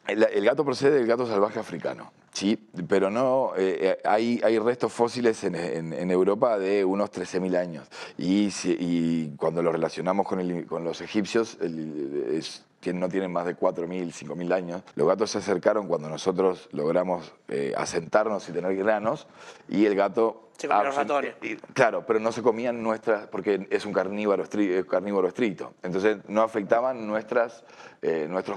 El gato procede del gato salvaje africano, sí, pero no, hay restos fósiles en Europa de unos 13.000 años. Y cuando lo relacionamos con los egipcios, que no tienen más de 4.000, 5.000 años, los gatos se acercaron cuando nosotros logramos asentarnos y tener granos, y el gato... Se comían los ratones. Claro, pero no se comían nuestras, porque es un carnívoro estricto. Entonces no afectaban nuestros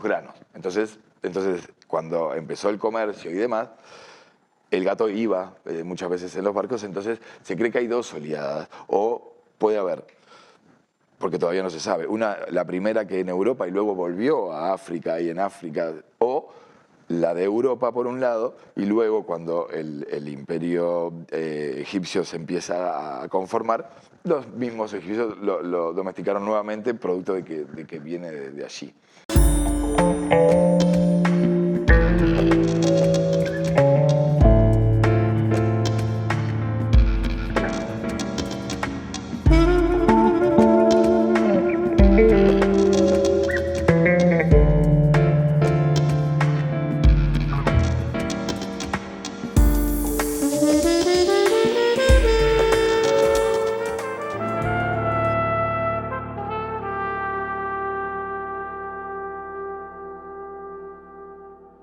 granos. Entonces, cuando empezó el comercio y demás, el gato iba muchas veces en los barcos, entonces se cree que hay dos oleadas, o puede haber, porque todavía no se sabe, la primera que en Europa y luego volvió a África, y en África, o la de Europa por un lado, y luego cuando el imperio egipcio se empieza a conformar, los mismos egipcios lo domesticaron nuevamente, producto de que viene de allí.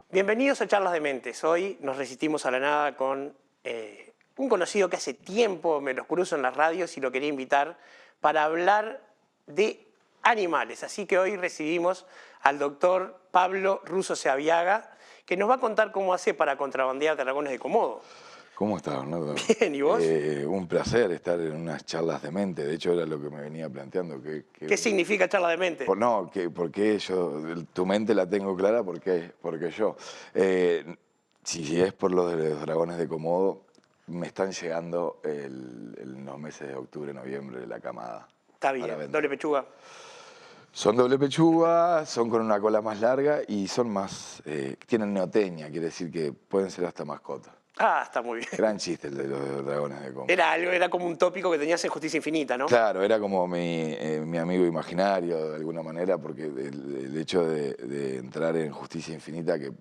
Bienvenidos a Charlas de Mentes. Hoy nos resistimos a la nada con un conocido que hace tiempo me los cruzo en las radios y lo quería invitar para hablar de animales. Así que hoy recibimos al doctor Pablo Russo Seaviaga, que nos va a contar cómo hace para contrabandear dragones de Komodo. ¿Cómo estás, Bernardo? Bien, ¿y vos? Un placer estar en unas charlas de mente. De hecho, era lo que me venía planteando. ¿Qué significa charla de mente? Porque tu mente la tengo clara, porque yo. Si es por lo de los dragones de Komodo, me están llegando en los meses de octubre, noviembre, la camada. Está bien, doble pechuga. Son doble pechuga, son con una cola más larga y son más, tienen neotenia, quiere decir que pueden ser hasta mascotas. Ah, está muy bien. Gran chiste el de los dragones de Komodo. Era como un tópico que tenías en Justicia Infinita, ¿no? Claro, era como mi amigo imaginario, de alguna manera, porque el hecho de entrar en Justicia Infinita, que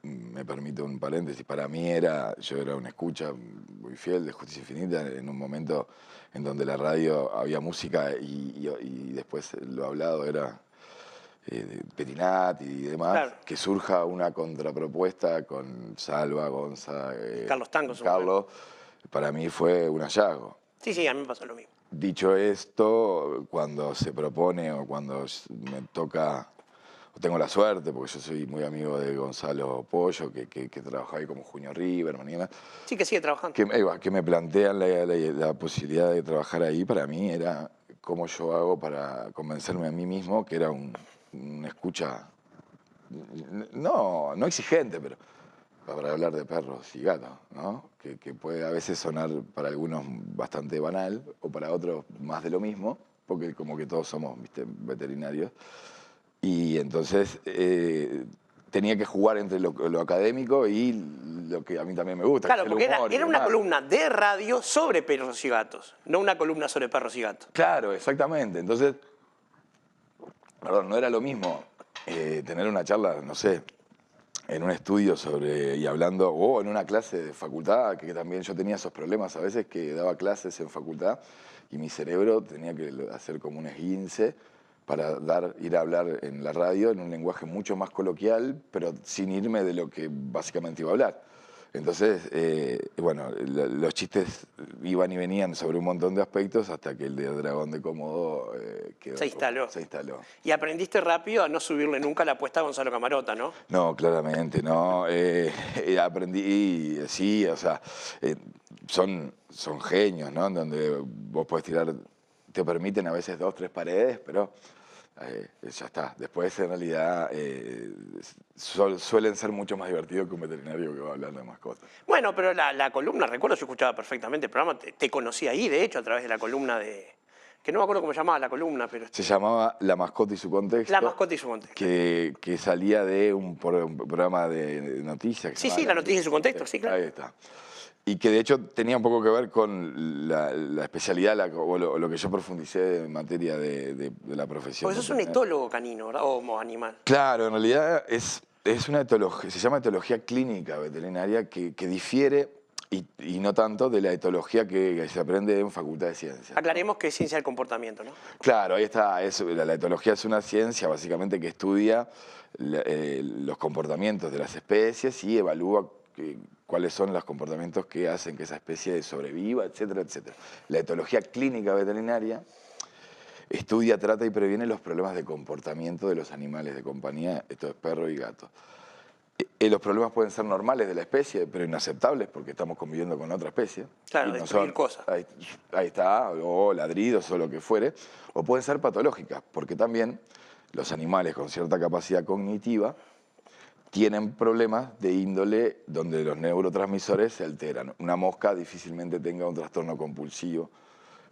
me permite un paréntesis, para mí yo era una escucha muy fiel de Justicia Infinita en un momento en donde la radio había música y después lo hablado era Petinat y demás, claro. Que surja una contrapropuesta con Salva, Gonza, Carlos Tango, Carlos, para mí fue un hallazgo. Sí, a mí me pasó lo mismo. Dicho esto, cuando se propone o cuando me toca, o tengo la suerte, porque yo soy muy amigo de Gonzalo Pollo, que trabaja ahí como Junior Riverman y demás. Sí, que sigue trabajando. Que me plantean la posibilidad de trabajar ahí, para mí era cómo yo hago para convencerme a mí mismo que era una escucha, no exigente, pero para hablar de perros y gatos, ¿no? Que puede a veces sonar para algunos bastante banal o para otros más de lo mismo, porque como que todos somos, ¿viste?, veterinarios. Y entonces tenía que jugar entre lo académico y lo que a mí también me gusta. Claro, porque era una columna de radio sobre perros y gatos, no una columna sobre perros y gatos. Claro, exactamente. Entonces, perdón, no era lo mismo tener una charla, no sé, en un estudio y hablando, o en una clase de facultad, que también yo tenía esos problemas a veces, que daba clases en facultad y mi cerebro tenía que hacer como un esguince para ir a hablar en la radio en un lenguaje mucho más coloquial, pero sin irme de lo que básicamente iba a hablar. Entonces, bueno, los chistes iban y venían sobre un montón de aspectos hasta que el de Dragón de Komodo se instaló. Se instaló. Y aprendiste rápido a no subirle nunca la apuesta a Gonzalo Camarota, ¿no? No, claramente, no. Aprendí, sí, o sea, son genios, ¿no? En donde vos podés tirar, te permiten a veces 2, 3 paredes, pero ya está. Después, en realidad, suelen ser mucho más divertidos que un veterinario que va hablando de mascotas. Bueno, pero la columna, recuerdo, yo escuchaba perfectamente el programa, te conocí ahí, de hecho, a través de la columna que no me acuerdo cómo se llamaba la columna, pero... Se llamaba La mascota y su contexto. La mascota y su contexto. Que salía de un programa de noticias. Sí, la noticia y su contexto, sí, claro. Ahí está. Y que de hecho tenía un poco que ver con la especialidad o lo que yo profundicé en materia de la profesión. Porque sos un etólogo canino, ¿verdad? O animal. Claro, en realidad es es una etología, se llama etología clínica veterinaria que difiere y no tanto de la etología que se aprende en Facultad de Ciencias. Aclaremos que es ciencia del comportamiento, ¿no? Claro, ahí está. La etología es una ciencia básicamente que estudia los comportamientos de las especies y evalúa cuáles son los comportamientos que hacen que esa especie sobreviva, etcétera, etcétera. La etología clínica veterinaria estudia, trata y previene los problemas de comportamiento de los animales de compañía, esto es perro y gato. Los problemas pueden ser normales de la especie, pero inaceptables porque estamos conviviendo con otra especie. Claro, y no destruir son, cosas. ahí está, o ladridos o lo que fuere. O pueden ser patológicas, porque también los animales con cierta capacidad cognitiva tienen problemas de índole donde los neurotransmisores se alteran. Una mosca difícilmente tenga un trastorno compulsivo,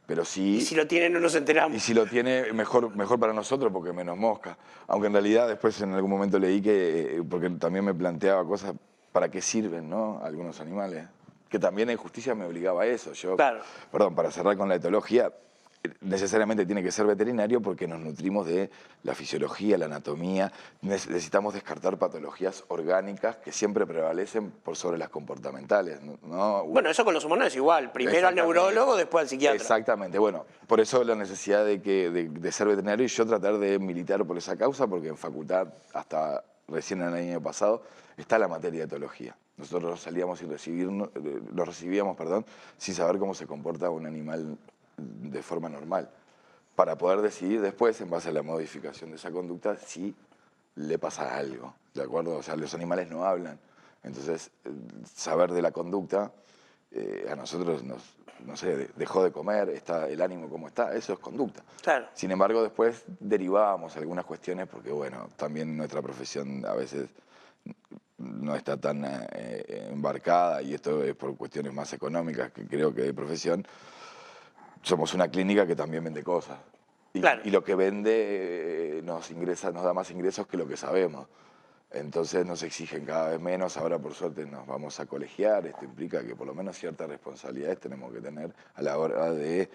pero sí... Y si lo tienen no nos enteramos. Y si lo tiene, mejor para nosotros porque menos mosca. Aunque en realidad después en algún momento leí que, porque también me planteaba cosas, ¿para qué sirven, no? Algunos animales. Que también en justicia me obligaba a eso. Yo, Claro. perdón, para cerrar con la etología, necesariamente tiene que ser veterinario porque nos nutrimos de la fisiología, la anatomía. Necesitamos descartar patologías orgánicas que siempre prevalecen por sobre las comportamentales, ¿no? Bueno, eso con los humanos es igual. Primero al neurólogo, después al psiquiatra. Exactamente. Bueno, por eso la necesidad de ser veterinario y yo tratar de militar por esa causa, porque en facultad, hasta recién en el año pasado, está la materia de etología. Nosotros salíamos y lo recibíamos, sin saber cómo se comporta un animal de forma normal, para poder decidir después, en base a la modificación de esa conducta, si le pasa algo, ¿de acuerdo? O sea, los animales no hablan, entonces saber de la conducta a nosotros no sé, dejó de comer, está el ánimo como está, eso es conducta. Claro. Sin embargo, después derivábamos algunas cuestiones porque, bueno, también nuestra profesión a veces no está tan embarcada, y esto es por cuestiones más económicas que creo que de profesión. Somos una clínica que también vende cosas. Claro. Y lo que vende nos da más ingresos que lo que sabemos. Entonces nos exigen cada vez menos. Ahora, por suerte, nos vamos a colegiar. Esto implica que por lo menos ciertas responsabilidades tenemos que tener a la hora de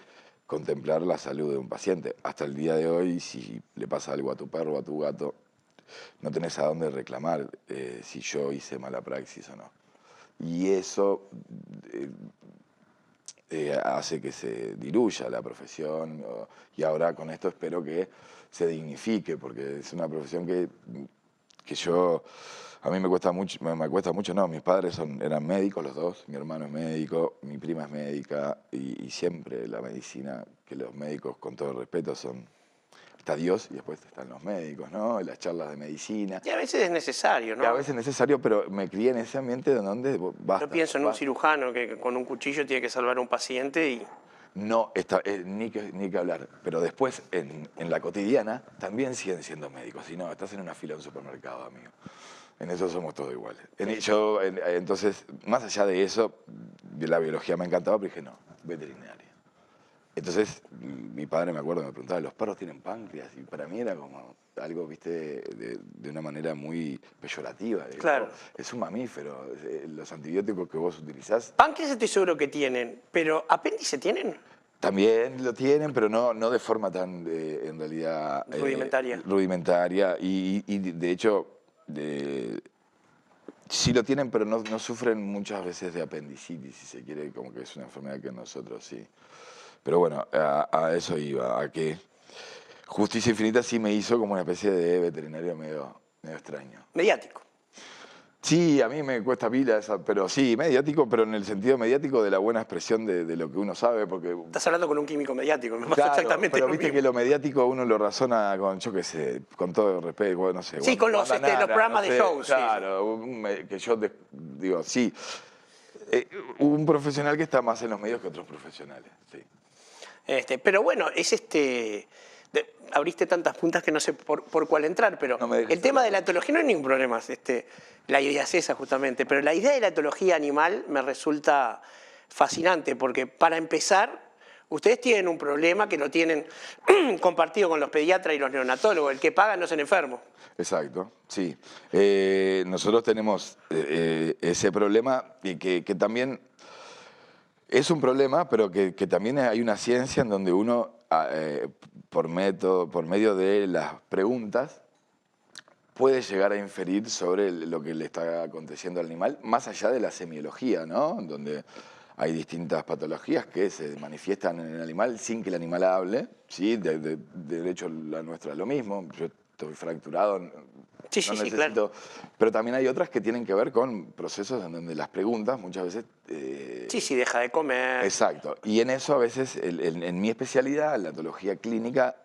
contemplar la salud de un paciente. Hasta el día de hoy, si le pasa algo a tu perro o a tu gato, no tenés a dónde reclamar si yo hice mala praxis o no. Y eso hace que se diluya la profesión, y ahora con esto espero que se dignifique, porque es una profesión que a mí me cuesta mucho, no, mis padres eran médicos los dos, mi hermano es médico, mi prima es médica, y siempre la medicina, que los médicos, con todo el respeto, está Dios y después están los médicos, ¿no? Las charlas de medicina. Y a veces es necesario, ¿no? Y a veces es necesario, pero me crié en ese ambiente donde basta. Yo pienso en un cirujano que con un cuchillo tiene que salvar a un paciente y... No, ni que hablar. Pero después, en la cotidiana, también siguen siendo médicos. Si no, estás en una fila de un supermercado, amigo. En eso somos todos iguales. Entonces, más allá de eso, de la biología me encantaba, pero dije, no, veterinaria. Entonces, mi padre, me acuerdo, me preguntaba, ¿los perros tienen páncreas? Y para mí era como algo, viste, de una manera muy peyorativa. Claro. Es un mamífero, los antibióticos que vos utilizás... Páncreas estoy seguro que tienen, pero ¿apéndice tienen? También lo tienen, pero no de forma tan, en realidad... Rudimentaria. Rudimentaria, y de hecho, sí lo tienen, pero no sufren muchas veces de apendicitis, si se quiere, como que es una enfermedad que nosotros sí... Pero bueno, a eso iba, a que Justicia Infinita sí me hizo como una especie de veterinario medio extraño. Mediático. Sí, a mí me cuesta pila, pero sí, mediático, pero en el sentido mediático de la buena expresión de lo que uno sabe, porque... Estás hablando con un químico mediático, me pasa Claro, exactamente pero lo viste mismo. que lo mediático uno lo razona con, yo qué sé, con todo respeto, no sé. Sí, con los programas de shows. Claro, que yo digo, sí. Un profesional que está más en los medios que otros profesionales, sí. Pero bueno, abriste tantas puntas que no sé por cuál entrar, pero No me dejes el tema de la etología no hay ningún problema. La idea es esa justamente, pero la idea de la etología animal me resulta fascinante porque para empezar, ustedes tienen un problema que lo tienen compartido con los pediatras y los neonatólogos, el que paga no es el enfermo. Exacto, sí. Nosotros tenemos ese problema y que también es un problema, pero que también hay una ciencia en donde uno, por medio de las preguntas, puede llegar a inferir sobre lo que le está aconteciendo al animal, más allá de la semiología, ¿no? Donde hay distintas patologías que se manifiestan en el animal sin que el animal hable, ¿sí? De hecho, la nuestra es lo mismo. Yo estoy fracturado, Sí, no sí, sí, necesito... claro. Pero también hay otras que tienen que ver con procesos en donde las preguntas muchas veces... Sí, sí, deja de comer. Exacto. Y en eso a veces, en mi especialidad, la etología clínica,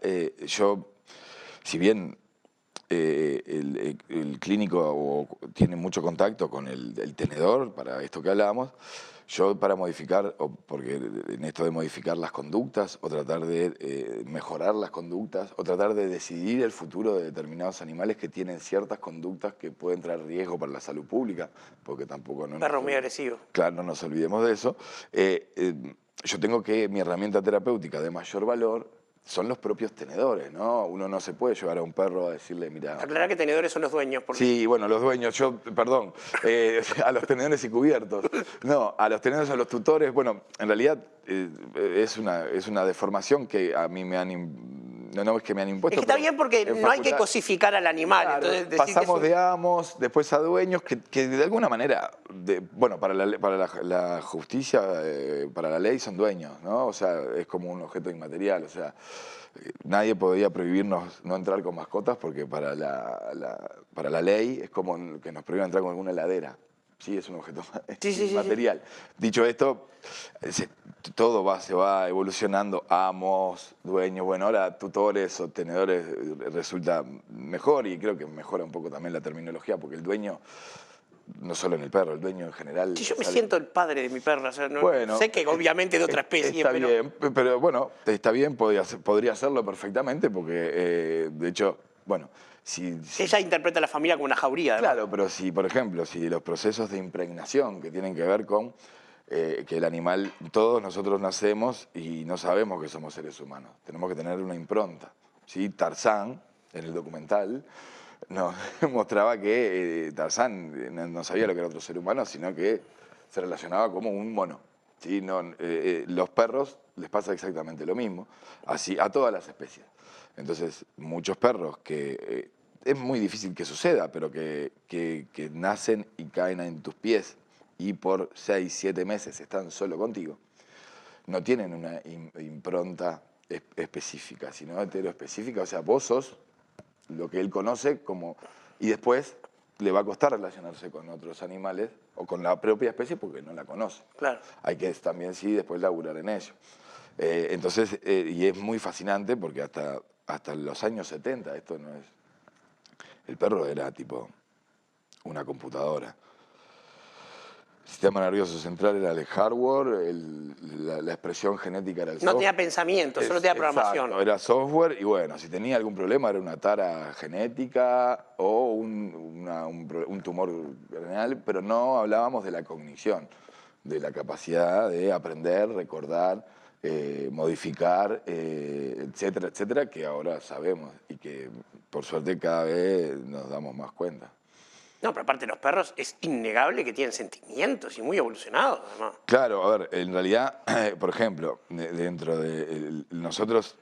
yo, si bien el clínico tiene mucho contacto con el tenedor, para esto que hablábamos, yo para modificar, porque en esto de modificar las conductas, o tratar de mejorar las conductas, o tratar de decidir el futuro de determinados animales que tienen ciertas conductas que pueden traer riesgo para la salud pública, porque tampoco no Perro muy agresivo. claro, no nos olvidemos de eso. Yo tengo que mi herramienta terapéutica de mayor valor son los propios tenedores, ¿no? Uno no se puede llevar a un perro a decirle, mira... Aclarar que tenedores son los dueños. Porque... Sí, bueno, los dueños, perdón, a los tenedores y cubiertos. No, a los tenedores, a los tutores, bueno, en realidad es una deformación que a mí me han... No es que me han impuesto. Es que está bien porque no hay que cosificar al animal. Claro, Entonces, decir pasamos que de amos, después a dueños, que de alguna manera, bueno, para la justicia, para la ley son dueños, ¿no? O sea, es como un objeto inmaterial, o sea, nadie podía prohibirnos no entrar con mascotas porque para la ley es como que nos prohíban entrar con alguna heladera. Sí, es un objeto material. Dicho esto, todo se va evolucionando, amos, dueños, bueno, ahora tutores o tenedores resulta mejor y creo que mejora un poco también la terminología porque el dueño, no solo en el perro, el dueño en general... Sí, yo me siento el padre de mi perro, o sea, no, bueno, sé que obviamente de otra especie, está pero... bien, pero bueno, está bien, podría hacerlo perfectamente porque, de hecho, bueno... Si, ella interpreta a la familia como una jauría. Además. Claro, pero si, por ejemplo, si los procesos de impregnación que tienen que ver con que el animal, todos nosotros nacemos y no sabemos que somos seres humanos, tenemos que tener una impronta. ¿Sí? Tarzán, en el documental, nos mostraba que Tarzán no sabía lo que era otro ser humano, sino que se relacionaba como un mono. ¿Sí? Los perros les pasa exactamente lo mismo, así a todas las especies. Entonces, muchos perros que es muy difícil que suceda, pero que nacen y caen en tus pies y por 6, 7 meses están solo contigo, no tienen una impronta específica, sino heteroespecífica. O sea, vos sos lo que él conoce como... Y después le va a costar relacionarse con otros animales o con la propia especie porque no la conoce. Claro. Hay que también, sí, después laburar en ello. Entonces, y es muy fascinante porque hasta los años 70, esto no es... El perro era tipo una computadora. El sistema nervioso central era el hardware, la expresión genética era el software. No tenía pensamiento, solo tenía programación. Exacto, era software y bueno, si tenía algún problema era una tara genética o un tumor renal, pero no hablábamos de la cognición, de la capacidad de aprender, recordar, modificar, etcétera, etcétera, que ahora sabemos y que por suerte cada vez nos damos más cuenta. No, pero aparte los perros es innegable que tienen sentimientos y muy evolucionados, además. Claro, a ver, en realidad, por ejemplo, dentro de nosotros,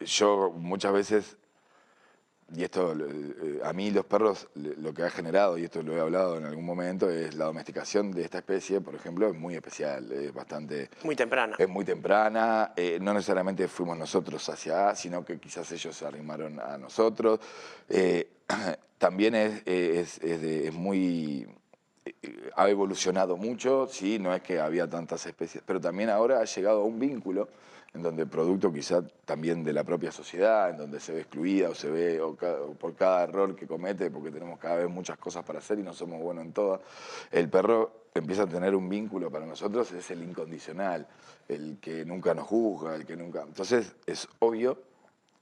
yo muchas veces, y esto a mí los perros lo que ha generado, y esto lo he hablado en algún momento, es la domesticación de esta especie, por ejemplo, es muy especial, es bastante... Muy temprana. Es muy temprana, no necesariamente fuimos nosotros hacia, sino que quizás ellos se arrimaron a nosotros. También es muy... ha evolucionado mucho, sí, no es que había tantas especies, pero también ahora ha llegado a un vínculo en donde producto quizá también de la propia sociedad, en donde se ve excluida o se ve o por cada error que comete, porque tenemos cada vez muchas cosas para hacer y no somos buenos en todas, el perro empieza a tener un vínculo para nosotros, es el incondicional, el que nunca nos juzga, el que nunca... Entonces es obvio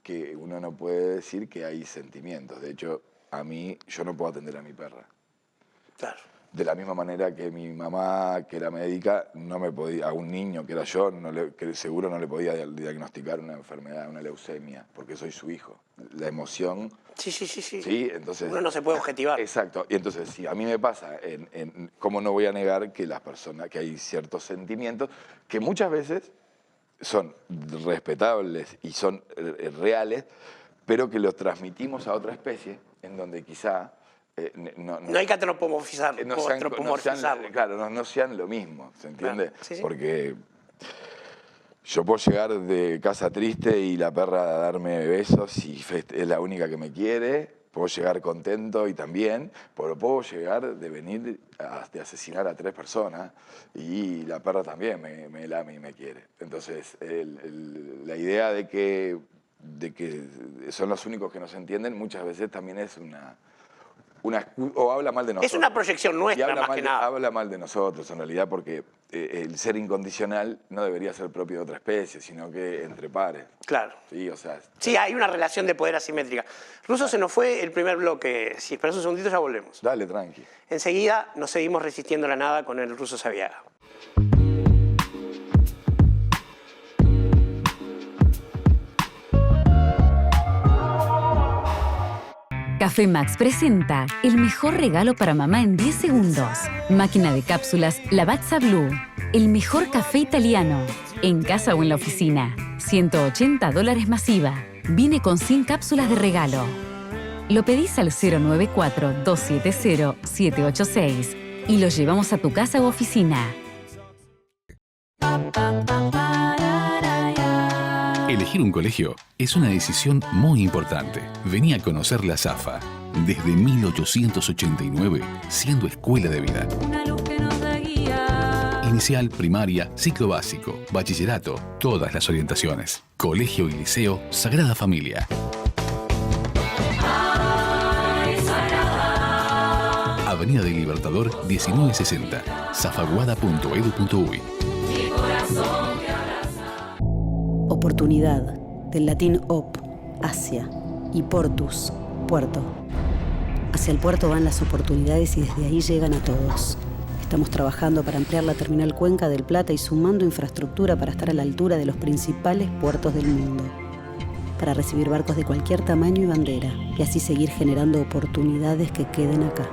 que uno no puede decir que hay sentimientos, de hecho yo no puedo atender a mi perra. Claro. De la misma manera que mi mamá, que era médica, no me podía, a un niño que era yo, que seguro no le podía diagnosticar una enfermedad, una leucemia, porque soy su hijo. La emoción... Sí. Sí, entonces... Uno no se puede objetivar. Exacto. Y entonces, si a mí me pasa, ¿cómo no voy a negar que las personas, que hay ciertos sentimientos que muchas veces son respetables y son reales, pero que los transmitimos a otra especie en donde quizá no hay que antropomorfizarlo. Claro, no sean lo mismo, ¿se entiende? Claro. Sí, sí. Porque yo puedo llegar de casa triste y la perra a darme besos y es la única que me quiere. Puedo llegar contento y también, pero puedo llegar de venir de asesinar a 3 personas y la perra también me lame y me quiere. Entonces, la idea de que son los únicos que nos entienden muchas veces también es o habla mal de nosotros. Es una proyección nuestra, más que nada. Habla mal de nosotros, en realidad, porque el ser incondicional no debería ser propio de otra especie, sino que entre pares. Claro. Sí, o sea... Sí, hay una relación de poder asimétrica. Russo, se nos fue el primer bloque. Si esperas un segundito, ya volvemos. Dale, tranqui. Enseguida nos seguimos resistiendo a la nada con el Russo Saviaga. Café Max presenta el mejor regalo para mamá en 10 segundos. Máquina de cápsulas Lavazza Blue. El mejor café italiano. En casa o en la oficina. $180 masiva. Viene con 100 cápsulas de regalo. Lo pedís al 094-270-786 y lo llevamos a tu casa u oficina. Elegir un colegio es una decisión muy importante. Vení a conocer la SAFA. Desde 1889, siendo escuela de vida. Una luz que nos da guía. Inicial, primaria, ciclo básico, bachillerato, todas las orientaciones. Colegio y liceo Sagrada Familia. Avenida del Libertador 1960, zafaguada.edu.uy. Oportunidad, del latín op, hacia, y portus, puerto. Hacia el puerto van las oportunidades y desde ahí llegan a todos. Estamos trabajando para ampliar la terminal Cuenca del Plata y sumando infraestructura para estar a la altura de los principales puertos del mundo. Para recibir barcos de cualquier tamaño y bandera, y así seguir generando oportunidades que queden acá.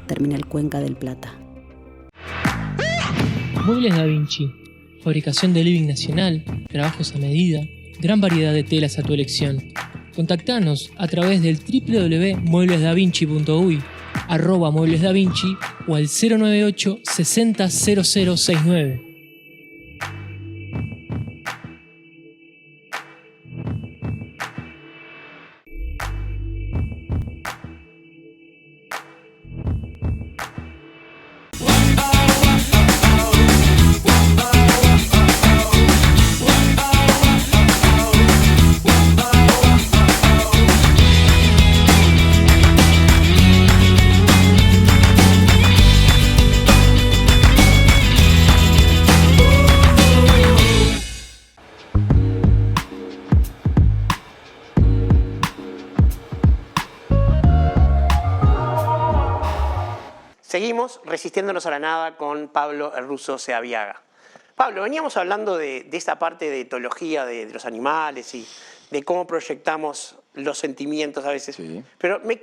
Terminal Cuenca del Plata. Muebles Da Vinci, fabricación de living nacional, trabajos a medida, gran variedad de telas a tu elección. Contactanos a través del www.mueblesdavinci.uy, @mueblesdavinci o al 098 60 0069. Seguimos resistiéndonos a la nada con Pablo el Russo Saviaga. Pablo, veníamos hablando de esta parte de etología de los animales y de cómo proyectamos los sentimientos a veces. Sí. Pero me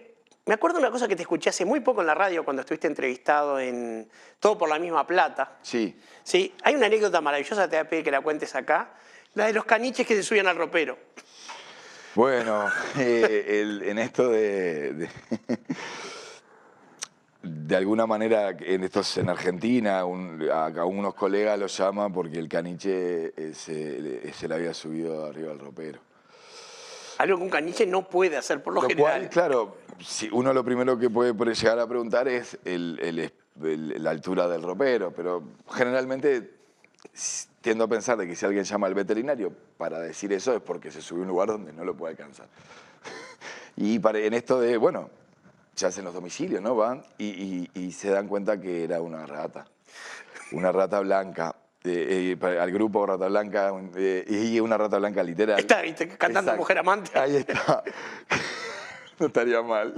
acuerdo de una cosa que te escuché hace muy poco en la radio cuando estuviste entrevistado en Todo por la Misma Plata. Sí. Sí, hay una anécdota maravillosa, te voy a pedir que la cuentes acá. La de los caniches que se subían al ropero. Bueno, en esto de alguna manera, en Argentina, a unos colegas los llaman porque el caniche se le había subido arriba del ropero. Algo que un caniche no puede hacer por lo general. Cual, claro, si uno lo primero que puede llegar a preguntar es la altura del ropero, pero generalmente tiendo a pensar de que si alguien llama al veterinario para decir eso es porque se subió a un lugar donde no lo puede alcanzar. Y en esto de, bueno, se hacen los domicilios, ¿no? Van y se dan cuenta que era una rata blanca. Al grupo Rata Blanca, y una rata blanca literal. Está, ¿viste? Cantando Exacto. Mujer Amante. Ahí está. No estaría mal.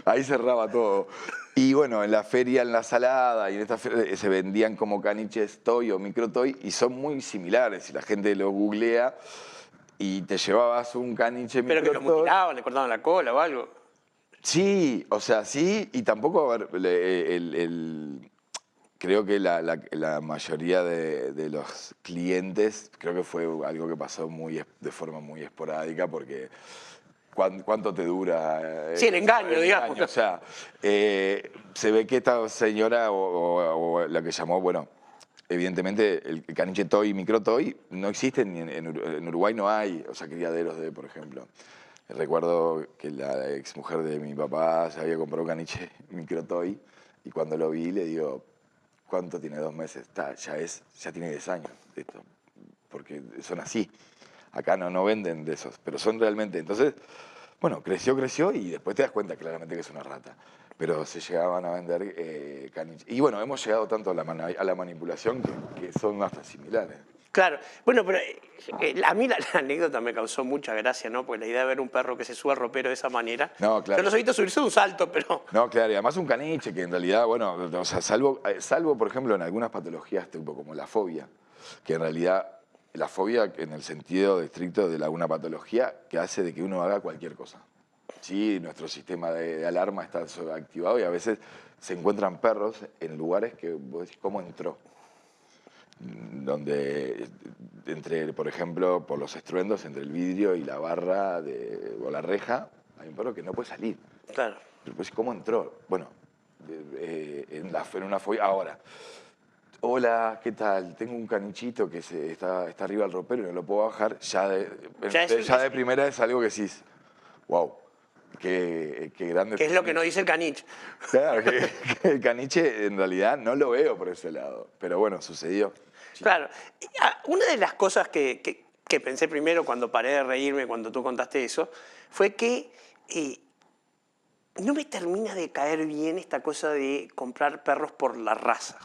Ahí cerraba todo. Y bueno, en la feria, en la Salada, y en esta feria se vendían como caniches toy o microtoy, y son muy similares. Si la gente lo googlea y te llevabas un caniche Pero que lo microtoy. mutilaban, le cortaban la cola o algo. Sí, o sea, sí, y tampoco, a ver, creo que la mayoría de los clientes, creo que fue algo que pasó de forma muy esporádica, porque ¿cuánto te dura? Sí, el engaño, digamos. O sea, se ve que esta señora o la que llamó, bueno, evidentemente el caniche toy y microtoy no existen, ni en Uruguay no hay, o sea, criaderos de, por ejemplo. Recuerdo que la exmujer de mi papá se había comprado un caniche microtoy y cuando lo vi le digo, ¿cuánto tiene? 2 meses. Ya tiene 10 años esto, porque son así. Acá no venden de esos, pero son realmente. Entonces, bueno, creció y después te das cuenta claramente que es una rata. Pero se llegaban a vender caniches. Y bueno, hemos llegado tanto a la manipulación que son hasta similares. Claro, bueno, pero a mí la anécdota me causó mucha gracia, ¿no? Porque la idea de ver un perro que se sube al ropero de esa manera. No, claro. Yo los he visto subirse de un salto, pero. No, claro, y además un caniche que en realidad, bueno, o sea, salvo por ejemplo, en algunas patologías tipo como la fobia, que en realidad la fobia en el sentido estricto de una patología que hace de que uno haga cualquier cosa. Sí, nuestro sistema de alarma está activado y a veces se encuentran perros en lugares que vos decís, ¿cómo entró? Donde, por ejemplo, por los estruendos, entre el vidrio y la barra o la reja, hay un perro que no puede salir. Claro. Pero pues, ¿cómo entró? Bueno, en una fobia. Ahora, hola, ¿qué tal? Tengo un canichito que está arriba del ropero y no lo puedo bajar. Ya de primera es algo que decís, wow. Qué grande. Que es lo que nos dice el caniche. Claro, que el caniche en realidad no lo veo por ese lado. Pero bueno, sucedió. Sí. Claro. Una de las cosas que pensé primero cuando paré de reírme, cuando tú contaste eso, fue que no me termina de caer bien esta cosa de comprar perros por la raza.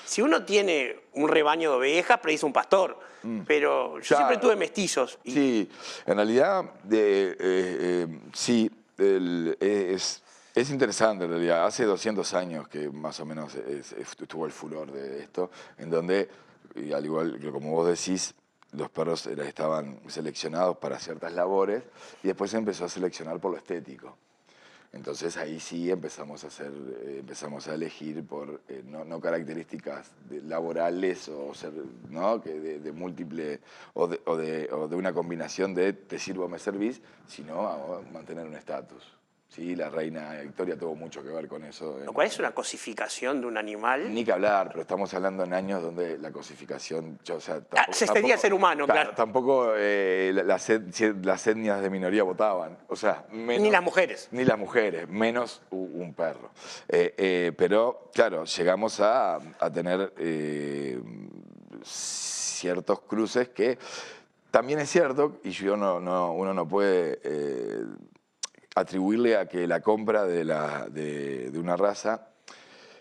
Si uno tiene un rebaño de ovejas, predice un pastor. Pero yo siempre tuve mestizos. Sí, en realidad, sí. Es interesante en realidad. Hace 200 años que más o menos estuvo el furor de esto, en donde, y al igual que como vos decís, los perros estaban seleccionados para ciertas labores y después se empezó a seleccionar por lo estético. Entonces ahí sí empezamos a elegir por no características laborales o ser, ¿no? que de múltiple o de una combinación de te sirvo o me servís, sino a mantener un estatus. Sí, la reina Victoria tuvo mucho que ver con eso. Lo cual es una cosificación de un animal. Ni que hablar, pero estamos hablando en años donde la cosificación... se extendía ser humano, claro. Tampoco las etnias de minoría votaban. O sea, menos, ni las mujeres. Ni las mujeres, menos un perro. Pero, claro, llegamos a tener ciertos cruces que también es cierto, y uno no puede... atribuirle a que la compra de una raza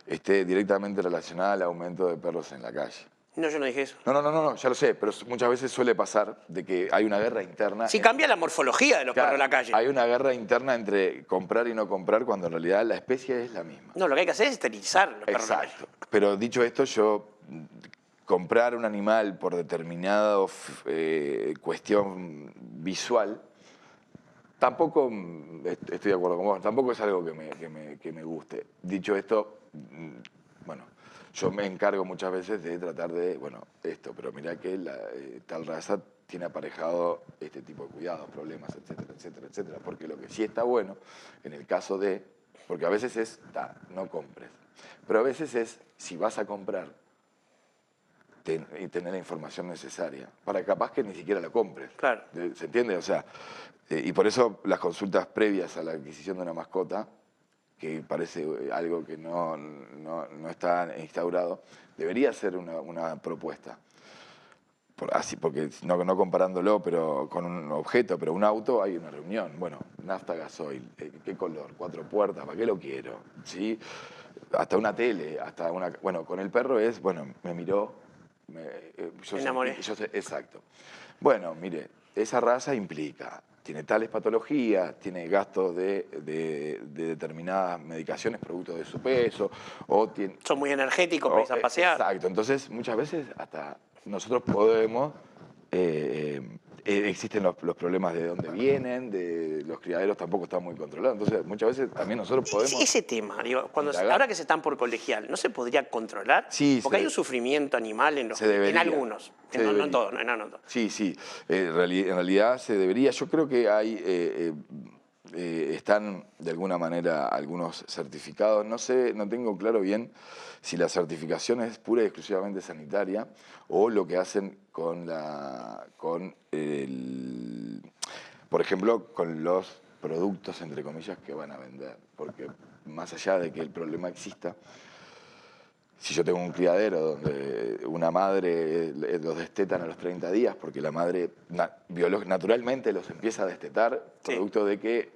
esté directamente relacionada al aumento de perros en la calle. No, yo no dije eso. No, ya lo sé, pero muchas veces suele pasar de que hay una guerra interna. Sí, cambia la morfología de los perros en la calle. Hay una guerra interna entre comprar y no comprar cuando en realidad la especie es la misma. No, lo que hay que hacer es esterilizar los perros en la calle. Exacto. Pero dicho esto, comprar un animal por determinada cuestión visual, tampoco, estoy de acuerdo con vos, tampoco es algo que me guste. Dicho esto, bueno, yo me encargo muchas veces de tratar de, pero mirá que tal raza tiene aparejado este tipo de cuidados, problemas, etcétera, etcétera, etcétera. Porque lo que sí está bueno, en el caso porque a veces no compres, pero a veces es, si vas a comprar, y tener la información necesaria, para capaz que ni siquiera la compres. Claro. ¿Se entiende? O sea, y por eso las consultas previas a la adquisición de una mascota, que parece algo que no está instaurado, debería ser una propuesta. Porque no comparándolo pero con un objeto, pero un auto, hay una reunión. Bueno, nafta, gasoil, ¿qué color? 4 puertas, ¿para qué lo quiero? ¿Sí? Hasta una tele, Bueno, con el perro me miró, me enamoré. Exacto. Bueno, mire, esa raza tiene tales patologías, tiene gastos de determinadas medicaciones producto de su peso. Son muy energéticos, para ir a pasear. Exacto, entonces muchas veces hasta nosotros podemos existen los problemas de dónde vienen, de los criaderos tampoco están muy controlados. Entonces, muchas veces también nosotros podemos... Ese tema, digo, indagar. ahora que se están por colegial, ¿no se podría controlar? Sí, porque hay un sufrimiento animal en algunos, Se no en debería. todos. No. Sí, sí. En realidad se debería. Yo creo que hay... están de alguna manera algunos certificados. No sé, no tengo claro bien si la certificación es pura y exclusivamente sanitaria o lo que hacen por ejemplo, con los productos, entre comillas, que van a vender. Porque más allá de que el problema exista, si yo tengo un criadero donde una madre los destetan a los 30 días, porque la madre naturalmente los empieza a destetar, producto de que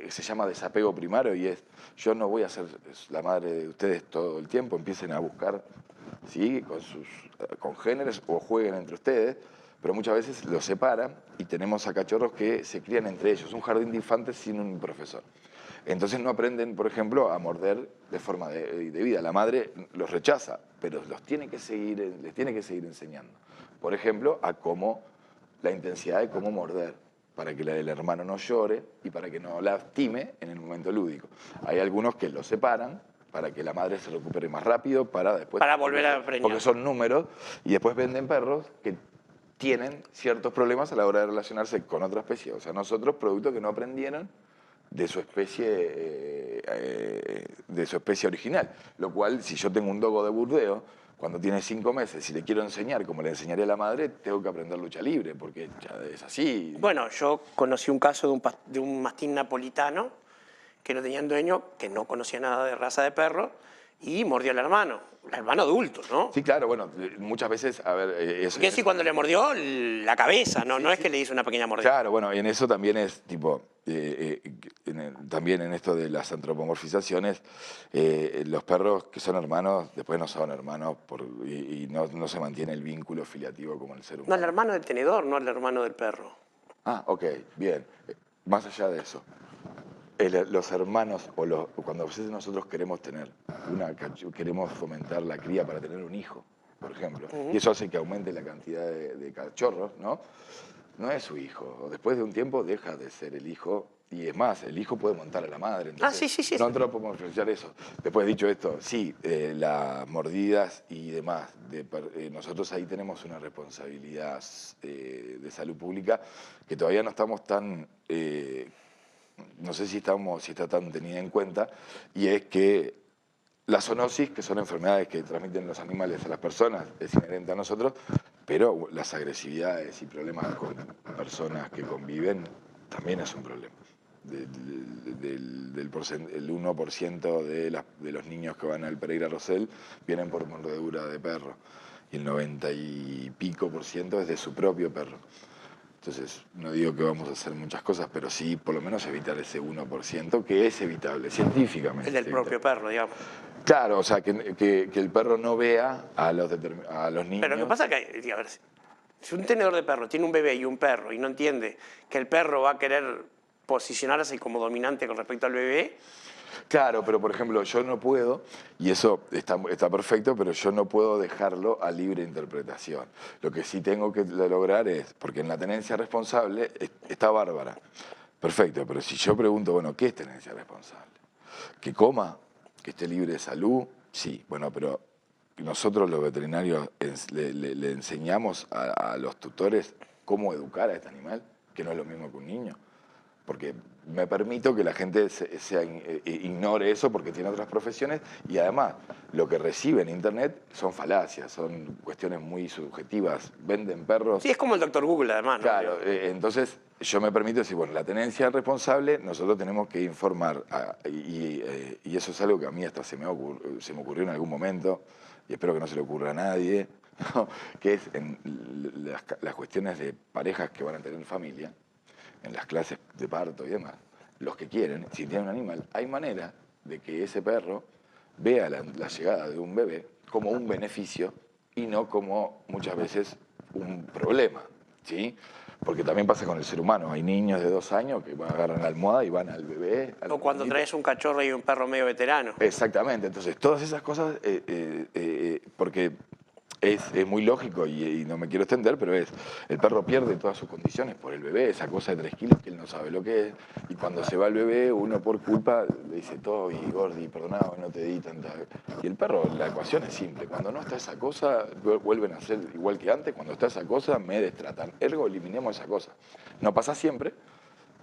se llama desapego primario y es, yo no voy a ser la madre de ustedes todo el tiempo, empiecen a buscar, ¿sí?, con sus congéneres o jueguen entre ustedes, pero muchas veces los separan y tenemos a cachorros que se crían entre ellos, un jardín de infantes sin un profesor. Entonces no aprenden, por ejemplo, a morder de forma debida. La madre los rechaza, pero les tiene que seguir enseñando. Por ejemplo, la intensidad de cómo morder, para que el hermano no llore y para que no lastime en el momento lúdico. Hay algunos que los separan para que la madre se recupere más rápido, para volver a preñar. Porque son números, y después venden perros que tienen ciertos problemas a la hora de relacionarse con otra especie. O sea, nosotros, productos que no aprendieron de su especie original. Lo cual, si yo tengo un dogo de Burdeos, cuando tiene 5 meses, si le quiero enseñar como le enseñaría a la madre, tengo que aprender lucha libre, porque ya es así. Bueno, yo conocí un caso de un mastín napolitano que no tenía un dueño, que no conocía nada de raza de perro, y mordió al hermano adulto, ¿no? Sí, claro, bueno, muchas veces, a ver... eso, porque sí, cuando le mordió la cabeza, no es que le hizo una pequeña mordida. Claro, bueno, en eso también es, tipo, también en esto de las antropomorfizaciones, los perros que son hermanos, después no son hermanos y no se mantiene el vínculo filiativo como el ser humano. No, el hermano del tenedor, no el hermano del perro. Ah, ok, bien. Más allá de eso. Los hermanos, cuando a veces nosotros queremos queremos fomentar la cría para tener un hijo, por ejemplo, y eso hace que aumente la cantidad de cachorros, ¿no? No es su hijo. Después de un tiempo deja de ser el hijo, y es más, el hijo puede montar a la madre. Entonces, sí. No podemos diferenciar eso. Después, dicho esto, sí, las mordidas y demás, nosotros ahí tenemos una responsabilidad de salud pública que todavía no estamos tan... no sé si está tan tenida en cuenta, y es que la zoonosis, que son enfermedades que transmiten los animales a las personas, es inherente a nosotros, pero las agresividades y problemas con personas que conviven también es un problema. El 1% de los niños que van al Pereira Rosell vienen por mordedura de perro, y el 90 y pico % es de su propio perro. Entonces, no digo que vamos a hacer muchas cosas, pero sí, por lo menos evitar ese 1%, que es evitable, científicamente. El del propio perro, digamos. Claro, o sea, que el perro no vea a los niños. Pero lo que pasa es que, a ver, si un tenedor de perro tiene un bebé y un perro y no entiende que el perro va a querer posicionarse como dominante con respecto al bebé... Claro, pero por ejemplo, yo no puedo, y eso está perfecto, pero yo no puedo dejarlo a libre interpretación. Lo que sí tengo que lograr es, porque en la tenencia responsable está bárbara, perfecto, pero si yo pregunto, bueno, ¿qué es tenencia responsable? ¿Que coma? ¿Que esté libre de salud? Sí, bueno, pero nosotros los veterinarios le enseñamos a los tutores cómo educar a este animal, que no es lo mismo que un niño. Porque me permito que la gente ignore eso porque tiene otras profesiones, y además lo que recibe en internet son falacias, son cuestiones muy subjetivas, venden perros. Sí, es como el Dr. Google además, ¿no? Claro, entonces yo me permito decir, bueno, la tenencia responsable nosotros tenemos que informar, y eso es algo que a mí hasta se me ocurrió en algún momento, y espero que no se le ocurra a nadie, ¿no? Que es en las cuestiones de parejas que van a tener familia, en las clases de parto y demás, los que quieren, si tienen un animal, hay manera de que ese perro vea la llegada de un bebé como un beneficio y no como muchas veces un problema, ¿sí? Porque también pasa con el ser humano. Hay niños de 2 años que agarran la almohada y van al bebé. O cuando traes un cachorro y un perro medio veterano. Exactamente. Entonces, todas esas cosas, porque es muy lógico y no me quiero extender, pero el perro pierde todas sus condiciones por el bebé, esa cosa de 3 kilos que él no sabe lo que es. Y cuando se va el bebé, uno por culpa le dice todo, y Gordi, perdonado, no te di tanta... Y el perro, la ecuación es simple. Cuando no está esa cosa, vuelven a ser igual que antes. Cuando está esa cosa, me destratan. Ergo, eliminemos esa cosa. No pasa siempre,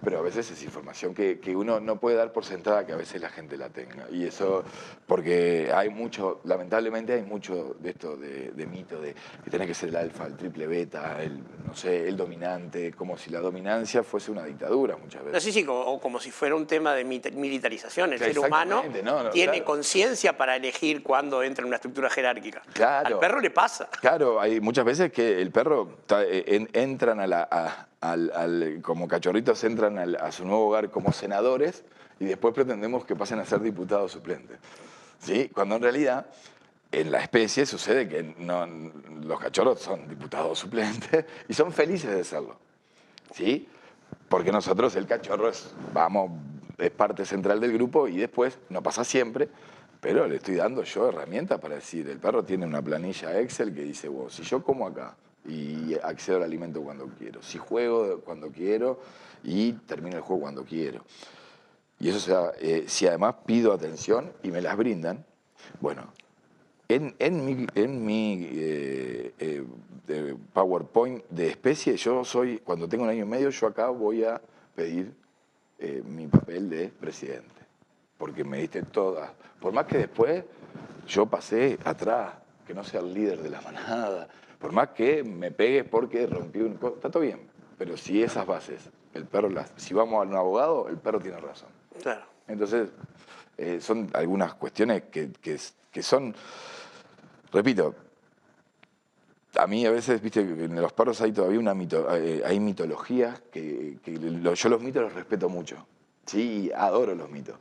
pero a veces es información que uno no puede dar por sentada que a veces la gente la tenga. Y eso, porque hay mucho, lamentablemente hay mucho de esto de mito, de que tenés que ser el alfa, el triple beta, no sé, el dominante, como si la dominancia fuese una dictadura muchas veces. No, sí, o como si fuera un tema de militarización. El ser humano tiene claro. conciencia para elegir cuándo entra en una estructura jerárquica. Claro. Al perro le pasa. Claro, hay muchas veces que el perro entran como cachorritos entran a su nuevo hogar como senadores y después pretendemos que pasen a ser diputados suplentes. ¿Sí? Cuando en realidad en la especie sucede que los cachorros son diputados suplentes y son felices de serlo. ¿Sí? Porque nosotros, el cachorro es parte central del grupo y después, no pasa siempre, pero le estoy dando yo herramientas para decir, el perro tiene una planilla Excel que dice, wow, si yo como acá y accedo al alimento cuando quiero, si juego cuando quiero y termino el juego cuando quiero. Y eso, si además pido atención y me las brindan, bueno, en mi PowerPoint de especie, cuando tengo 1 año y medio, yo acá voy a pedir mi papel de presidente, porque me diste todas. Por más que después yo pasé atrás, que no sea el líder de la manada, por más que me pegues porque rompí está todo bien, pero si esas bases, si vamos a un abogado, el perro tiene razón. Claro. Entonces, son algunas cuestiones que son, repito, a mí a veces, viste, en los perros hay todavía hay mitologías yo los mitos los respeto mucho, sí, adoro los mitos.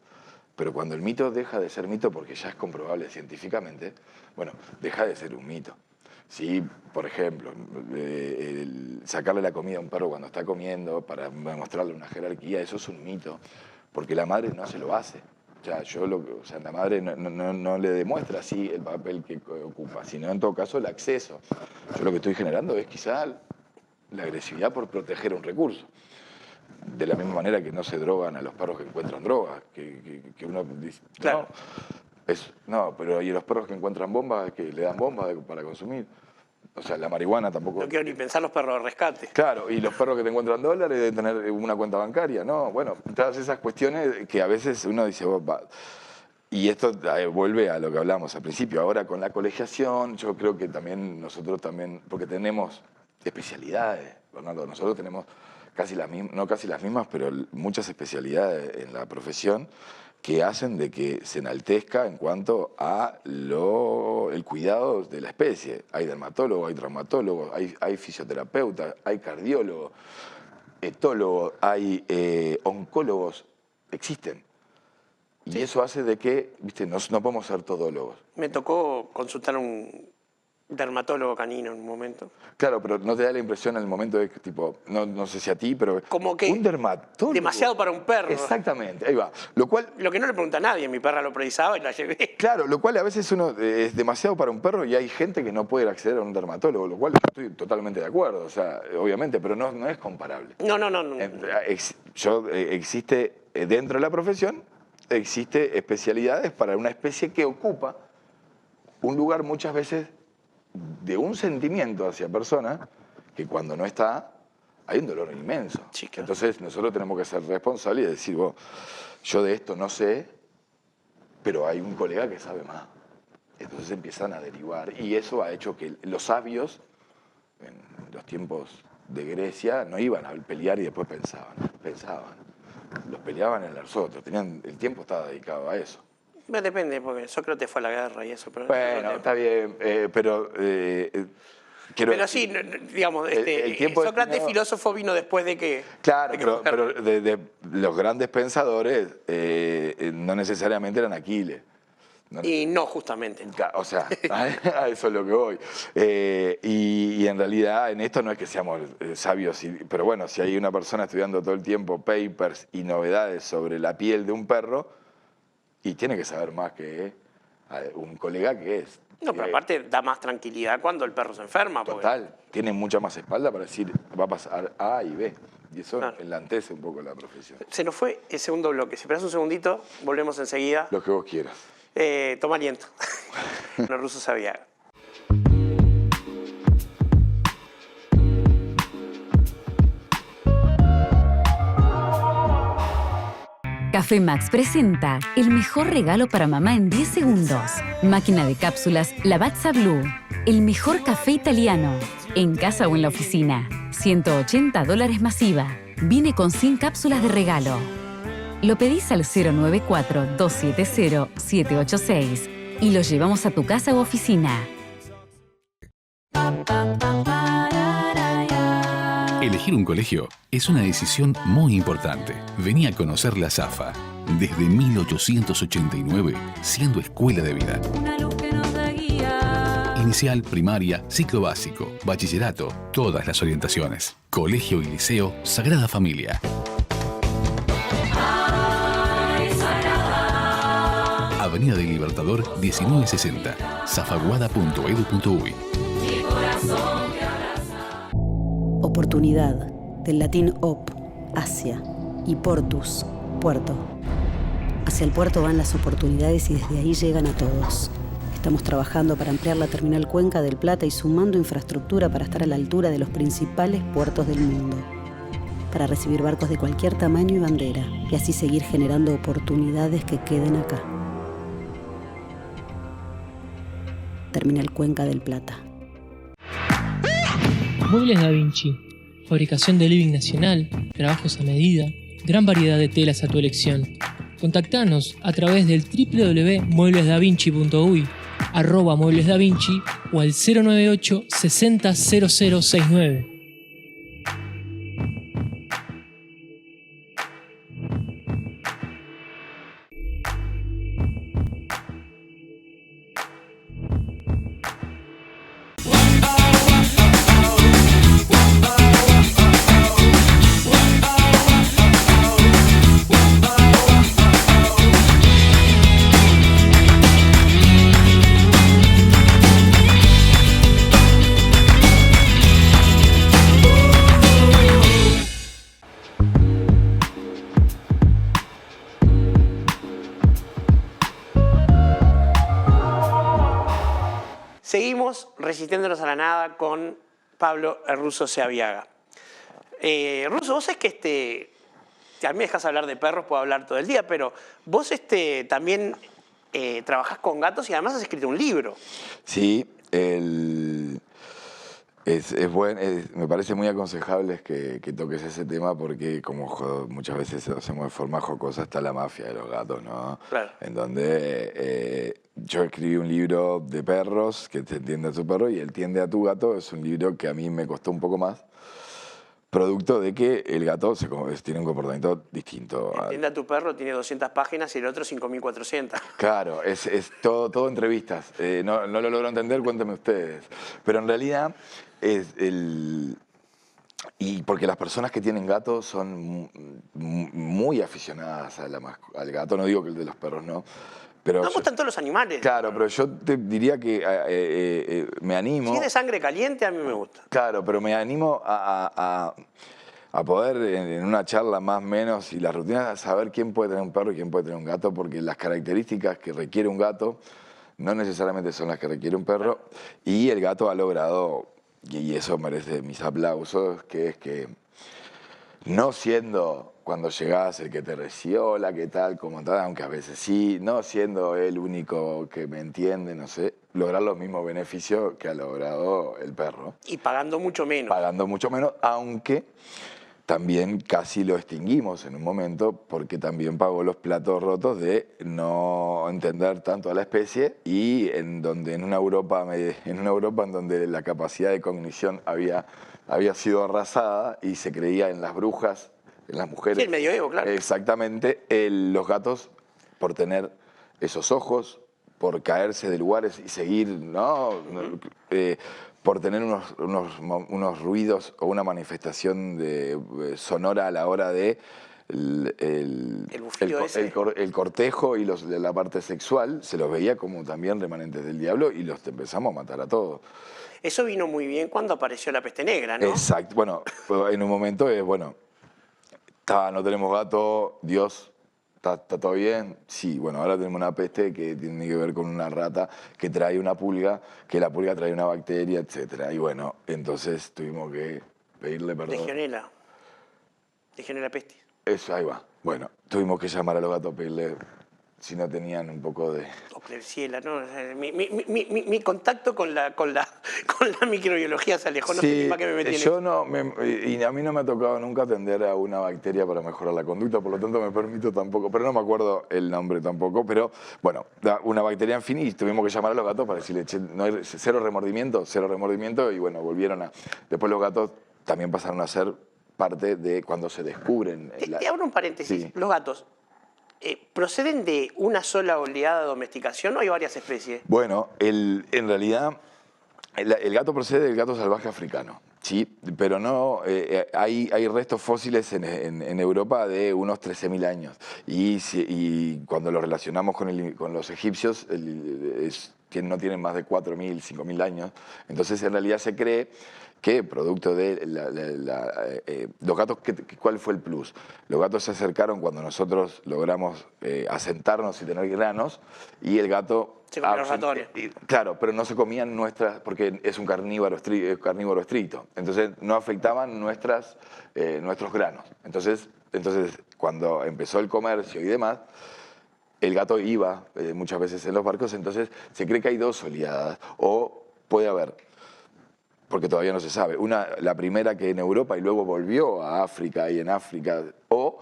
Pero cuando el mito deja de ser mito porque ya es comprobable científicamente, bueno, deja de ser un mito. Sí, por ejemplo, sacarle la comida a un perro cuando está comiendo para mostrarle una jerarquía, eso es un mito, porque la madre no se lo hace. O sea, la madre no le demuestra así el papel que ocupa, sino en todo caso el acceso. Yo lo que estoy generando es quizá la agresividad por proteger un recurso. De la misma manera que no se drogan a los perros que encuentran drogas, que uno dice, claro. No, pero ¿y los perros que encuentran bombas, que le dan bombas para consumir? O sea, la marihuana tampoco... No quiero ni pensar los perros de rescate. Claro, y los perros que te encuentran dólares deben tener una cuenta bancaria, ¿no? Bueno, todas esas cuestiones que a veces uno dice, y esto vuelve a lo que hablamos al principio. Ahora con la colegiación, yo creo que también nosotros también, porque tenemos especialidades, Bernardo, nosotros tenemos no casi las mismas, pero muchas especialidades en la profesión que hacen de que se enaltezca en cuanto a el cuidado de la especie. Hay dermatólogos, hay traumatólogos, hay fisioterapeutas, hay cardiólogos, etólogos, hay oncólogos, existen. Y sí, eso hace de que, viste, no podemos ser todólogos. Me tocó consultar a un dermatólogo canino en un momento. Claro, pero no te da la impresión en el momento de que, tipo, no sé si a ti, pero... Como que un dermatólogo. Demasiado para un perro. Exactamente, ahí va. Lo que no le pregunta a nadie, mi perra lo precisaba y la llevé. Claro, lo cual a veces es demasiado para un perro y hay gente que no puede acceder a un dermatólogo, lo cual yo estoy totalmente de acuerdo, o sea, obviamente, pero no es comparable. No. Existe, dentro de la profesión, existe especialidades para una especie que ocupa un lugar muchas veces de un sentimiento hacia personas que cuando no está hay un dolor inmenso. Sí, claro. Entonces nosotros tenemos que ser responsables y decir, yo de esto no sé, pero hay un colega que sabe más. Entonces empiezan a derivar y eso ha hecho que los sabios en los tiempos de Grecia no iban a pelear y después pensaban. Los peleaban en los otros, el tiempo estaba dedicado a eso. Depende, porque Sócrates fue a la guerra y eso. Pero bueno, está bien, pero... pero sí, digamos, el tiempo Sócrates filósofo vino después de que... Claro, pero de los grandes pensadores no necesariamente eran Aquiles. Y no, justamente. O sea, a eso es lo que voy. Y en realidad en esto no es que seamos sabios, pero bueno, si hay una persona estudiando todo el tiempo papers y novedades sobre la piel de un perro, y tiene que saber más que un colega que es... No, pero aparte da más tranquilidad cuando el perro se enferma. Total, tiene mucha más espalda para decir, va a pasar A y B. Y eso Claro. enlantece un poco la profesión. Se nos fue el segundo bloque. Si esperás un segundito, volvemos enseguida. Lo que vos quieras. Toma aliento. No, Russo Saviaga. Café Max presenta el mejor regalo para mamá en 10 segundos. Máquina de cápsulas Lavazza Blue. El mejor café italiano. En casa o en la oficina. $180 masiva. Viene con 100 cápsulas de regalo. Lo pedís al 094-270-786 y lo llevamos a tu casa u oficina. Elegir un colegio es una decisión muy importante. Vení a conocer la SAFA. Desde 1889, siendo escuela de vida. Una luz que nos da guía. Inicial, primaria, ciclo básico, bachillerato, todas las orientaciones. Colegio y liceo Sagrada Familia. Avenida del Libertador 1960, zafaguada.edu.uy. Oportunidad, del latín op, hacia, y portus, puerto. Hacia el puerto van las oportunidades y desde ahí llegan a todos. Estamos trabajando para ampliar la terminal Cuenca del Plata y sumando infraestructura para estar a la altura de los principales puertos del mundo. Para recibir barcos de cualquier tamaño y bandera, y así seguir generando oportunidades que queden acá. Terminal Cuenca del Plata. Muebles Da Vinci, fabricación de living nacional, trabajos a medida, gran variedad de telas a tu elección. Contactanos a través del www.mueblesdavinci.uy, @mueblesdavinci o al 098 60 0069. Seguimos resistiéndonos a la nada con Pablo el Russo Saviaga. Russo, vos es que a mí me dejas hablar de perros, puedo hablar todo el día, pero vos también trabajás con gatos y además has escrito un libro. Sí, me parece muy aconsejable que toques ese tema porque como muchas veces hacemos de forma jocosa está la mafia de los gatos, ¿no? Claro. En donde yo escribí un libro de perros que te entiende a tu perro y él tiende a tu gato. Es un libro que a mí me costó un poco más, producto de que el gato tiene un comportamiento distinto. Entiende a tu perro, tiene 200 páginas y el otro 5.400. Claro, es todo entrevistas. No lo logro entender, cuéntenme ustedes. Pero en realidad y porque las personas que tienen gatos son muy aficionadas al gato, no digo que el de los perros no. Pero No gustan todos los animales. Claro, pero yo te diría que me animo... Si es de sangre caliente, a mí me gusta. Claro, pero me animo a poder, en una charla más o menos, y las rutinas, a saber quién puede tener un perro y quién puede tener un gato, porque las características que requiere un gato no necesariamente son las que requiere un perro, y el gato ha logrado, y eso merece mis aplausos, que es que no siendo cuando llegás el que te recibió, hola, qué tal, cómo tal, aunque a veces sí, no siendo el único que me entiende, no sé, lograr los mismos beneficios que ha logrado el perro. Y pagando mucho menos. Pagando mucho menos, aunque también casi lo extinguimos en un momento porque también pagó los platos rotos de no entender tanto a la especie y en una Europa en donde la capacidad de cognición había sido arrasada y se creía en las brujas, en las mujeres. Sí, el medioevo, claro. Exactamente. Los gatos, por tener esos ojos, por caerse de lugares y seguir, ¿no? Por tener unos ruidos o una manifestación sonora a la hora de bufillo ese. el cortejo y la parte sexual, se los veía como también remanentes del diablo y los empezamos a matar a todos. Eso vino muy bien cuando apareció la peste negra, ¿no? Exacto. Bueno, en un momento es, bueno, no tenemos gato, Dios, ¿está todo bien? Sí, bueno, ahora tenemos una peste que tiene que ver con una rata que trae una pulga, que la pulga trae una bacteria, etcétera. Y bueno, entonces tuvimos que pedirle perdón. Legionela pestis. Eso, ahí va. Bueno, tuvimos que llamar a los gatos a pedirle si no tenían un poco de... O Klebsiella, ¿no? Mi contacto con la microbiología se alejó, no sé ni para qué me metí en eso. Y a mí no me ha tocado nunca atender a una bacteria para mejorar la conducta, por lo tanto me permito tampoco, pero no me acuerdo el nombre tampoco, pero bueno, una bacteria en fin y tuvimos que llamar a los gatos para decirle, che, no hay cero remordimiento y bueno, volvieron a... Después los gatos también pasaron a ser parte de cuando se descubren... Te abro un paréntesis, Sí. los gatos. ¿Proceden de una sola oleada de domesticación o hay varias especies? Bueno, en realidad el gato procede del gato salvaje africano, sí, pero no hay restos fósiles en Europa de unos 13.000 años y cuando lo relacionamos con los egipcios que no tienen más de 4.000, 5.000 años, entonces en realidad se cree que producto de los gatos, ¿cuál fue el plus? Los gatos se acercaron cuando nosotros logramos asentarnos y tener granos y el gato... Se comían los ratones. Claro, pero no se comían nuestras, porque es un carnívoro estricto, entonces no afectaban nuestros granos. Entonces, cuando empezó el comercio y demás, el gato iba muchas veces en los barcos, entonces se cree que hay dos oleadas, o puede haber... porque todavía no se sabe. La primera que en Europa y luego volvió a África y en África, o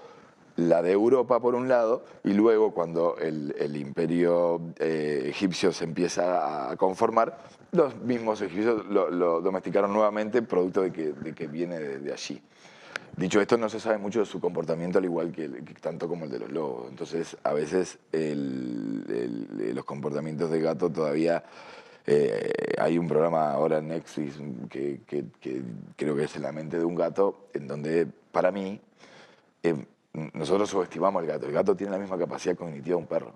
la de Europa por un lado, y luego cuando el imperio egipcio se empieza a conformar, los mismos egipcios lo domesticaron nuevamente, producto de que viene de allí. Dicho esto, no se sabe mucho de su comportamiento, al igual que tanto como el de los lobos. Entonces, a veces los comportamientos de gato todavía... hay un programa ahora en Netflix que creo que es En la mente de un gato, en donde para mí nosotros subestimamos al gato. El gato tiene la misma capacidad cognitiva de un perro.